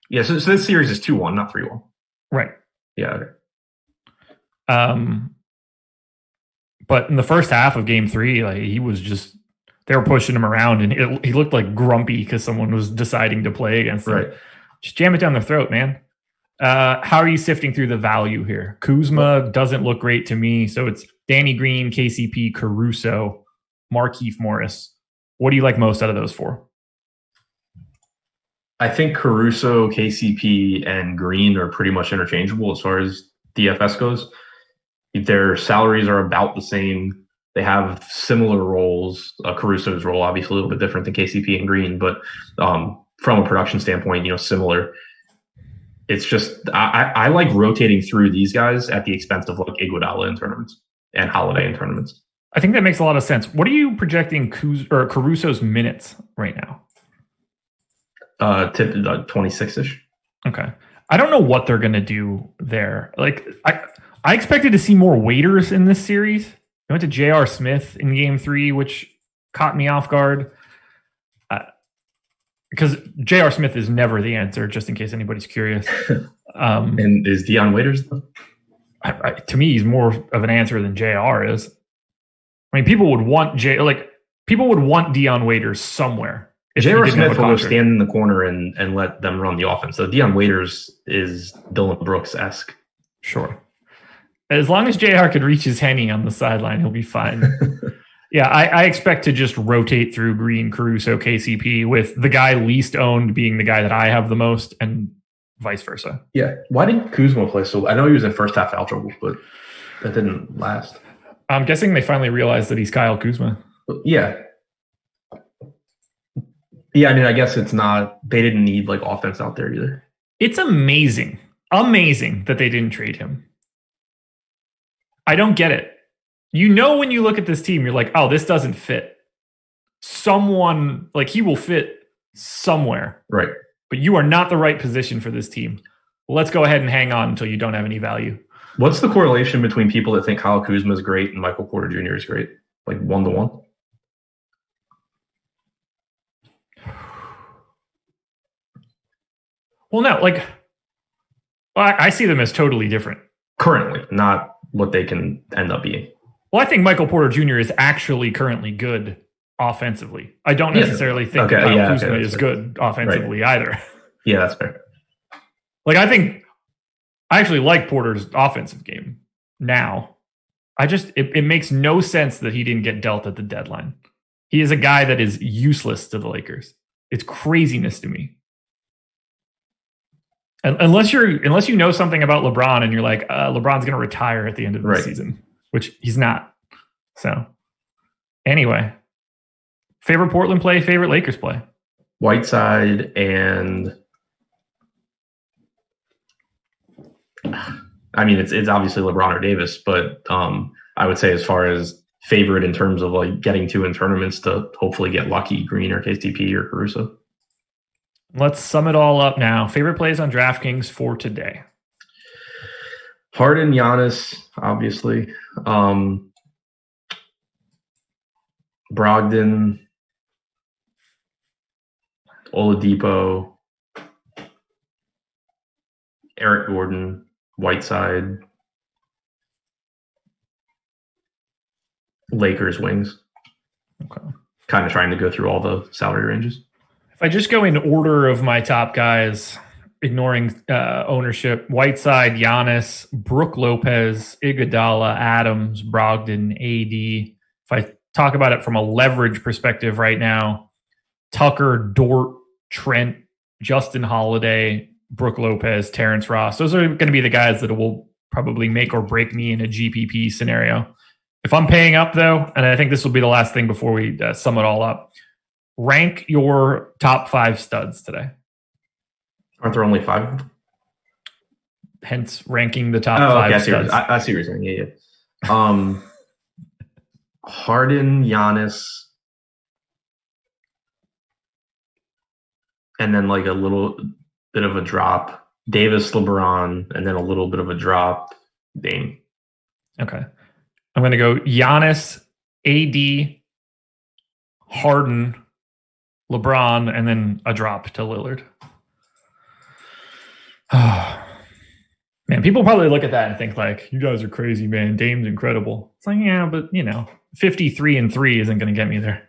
Speaker 2: Yeah, so this series is 2-1, not 3-1.
Speaker 1: Right.
Speaker 2: Yeah. Okay.
Speaker 1: But in the first half of game three, like he was just, they were pushing him around and he looked like grumpy because someone was deciding to play against him. Right. Just jam it down their throat, man. How are you sifting through the value here? Kuzma doesn't look great to me. So it's Danny Green, KCP, Caruso, Markieff Morris. What do you like most out of those four?
Speaker 2: I think Caruso, KCP, and Green are pretty much interchangeable as far as DFS goes. Their salaries are about the same. They have similar roles. Caruso's role, obviously, a little bit different than KCP and Green, but from a production standpoint, similar. It's just I like rotating through these guys at the expense of like Iguodala in tournaments and Holiday in tournaments.
Speaker 1: I think that makes a lot of sense. What are you projecting Caruso's minutes right now?
Speaker 2: 26-ish.
Speaker 1: Okay. I don't know what they're going to do there. Like I expected to see more waiters in this series. I went to J.R. Smith in game 3, which caught me off guard. Because J.R. Smith is never the answer, just in case anybody's curious.
Speaker 2: And is Dion Waiters?
Speaker 1: To me, he's more of an answer than J.R. is. I mean, people would want Dion Waiters somewhere.
Speaker 2: J.R. Smith will stand in the corner and let them run the offense. So Dion Waiters is Dylan Brooks-esque.
Speaker 1: Sure. As long as J.R. could reach his Henny on the sideline, he'll be fine. Yeah, I expect to just rotate through Green, Caruso, KCP, with the guy least owned being the guy that I have the most, and vice versa.
Speaker 2: Yeah. Why didn't Kuzma play so? I know he was in first half foul trouble, but that didn't last.
Speaker 1: I'm guessing they finally realized that he's Kyle Kuzma.
Speaker 2: Yeah. Yeah, I mean, I guess it's not. They didn't need like offense out there either.
Speaker 1: It's amazing that they didn't trade him. I don't get it. When you look at this team, you're like, oh, this doesn't fit. Someone, like, he will fit somewhere.
Speaker 2: Right.
Speaker 1: But you are not the right position for this team. Let's go ahead and hang on until you don't have any value.
Speaker 2: What's the correlation between people that think Kyle Kuzma is great and Michael Porter Jr. is great? Like 1-to-1?
Speaker 1: Well, no, I see them as totally different.
Speaker 2: Currently, not what they can end up being.
Speaker 1: Well, I think Michael Porter Jr. is actually currently good offensively. I don't necessarily think Kyle Kuzma is good offensively either.
Speaker 2: Yeah, that's fair.
Speaker 1: I actually like Porter's offensive game now. It makes no sense that he didn't get dealt at the deadline. He is a guy that is useless to the Lakers. It's craziness to me. Unless you know something about LeBron and you're like, LeBron's going to retire at the end of the season, which he's not. So anyway, favorite Portland play, favorite Lakers play?
Speaker 2: Whiteside and I mean, it's obviously LeBron or Davis, but I would say as far as favorite in terms of like getting to in tournaments to hopefully get lucky, Green or KCP or Caruso.
Speaker 1: Let's sum it all up now. Favorite plays on DraftKings for today?
Speaker 2: Harden, Giannis, obviously. Brogdon, Oladipo, Eric Gordon, Whiteside, Lakers wings.
Speaker 1: Okay.
Speaker 2: Kind of trying to go through all the salary ranges.
Speaker 1: If I just go in order of my top guys, ignoring ownership, Whiteside, Giannis, Brook Lopez, Iguodala, Adams, Brogdon, AD. If I talk about it from a leverage perspective right now, Tucker, Dort, Trent, Justin Holiday, Brook Lopez, Terrence Ross. Those are going to be the guys that will probably make or break me in a GPP scenario. If I'm paying up, though, and I think this will be the last thing before we sum it all up, rank your top 5 studs today.
Speaker 2: Aren't there only 5?
Speaker 1: Hence, ranking the top 5 studs.
Speaker 2: I see what you're saying. Yeah. Harden, Giannis, and then like a little bit of a drop. Davis, LeBron, and then a little bit of a drop. Dame.
Speaker 1: Okay. I'm going to go Giannis, AD, Harden, LeBron, and then a drop to Lillard. Man, people probably look at that and think like, you guys are crazy, man. Dame's incredible. It's like, yeah, but 53-3 isn't going to get me there.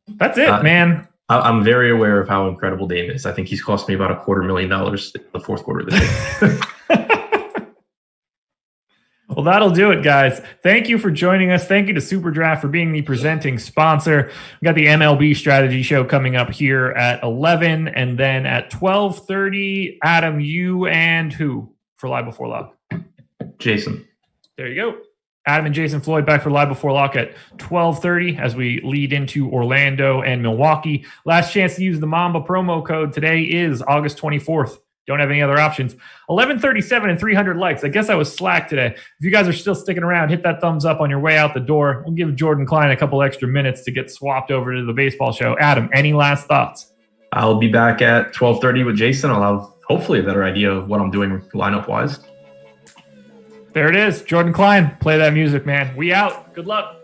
Speaker 1: That's it, man.
Speaker 2: I'm very aware of how incredible Dame is. I think he's cost me about $250,000 in the fourth quarter of the day.
Speaker 1: Well, that'll do it, guys. Thank you for joining us. Thank you to SuperDraft for being the presenting sponsor. We got the MLB strategy show coming up here at 11, and then at 12:30, Adam, you and who for Live Before Lock?
Speaker 2: Jason.
Speaker 1: There you go. Adam and Jason Floyd back for Live Before Lock at 12:30 as we lead into Orlando and Milwaukee. Last chance to use the Mamba promo code today is August 24th. Don't have any other options. 1137 and 300 likes. I guess I was slack today. If you guys are still sticking around, hit that thumbs up on your way out the door. We'll give Jordan Klein a couple extra minutes to get swapped over to the baseball show. Adam, any last thoughts?
Speaker 2: I'll be back at 12:30 with Jason. I'll have hopefully a better idea of what I'm doing lineup-wise.
Speaker 1: There it is. Jordan Klein, play that music, man. We out. Good luck.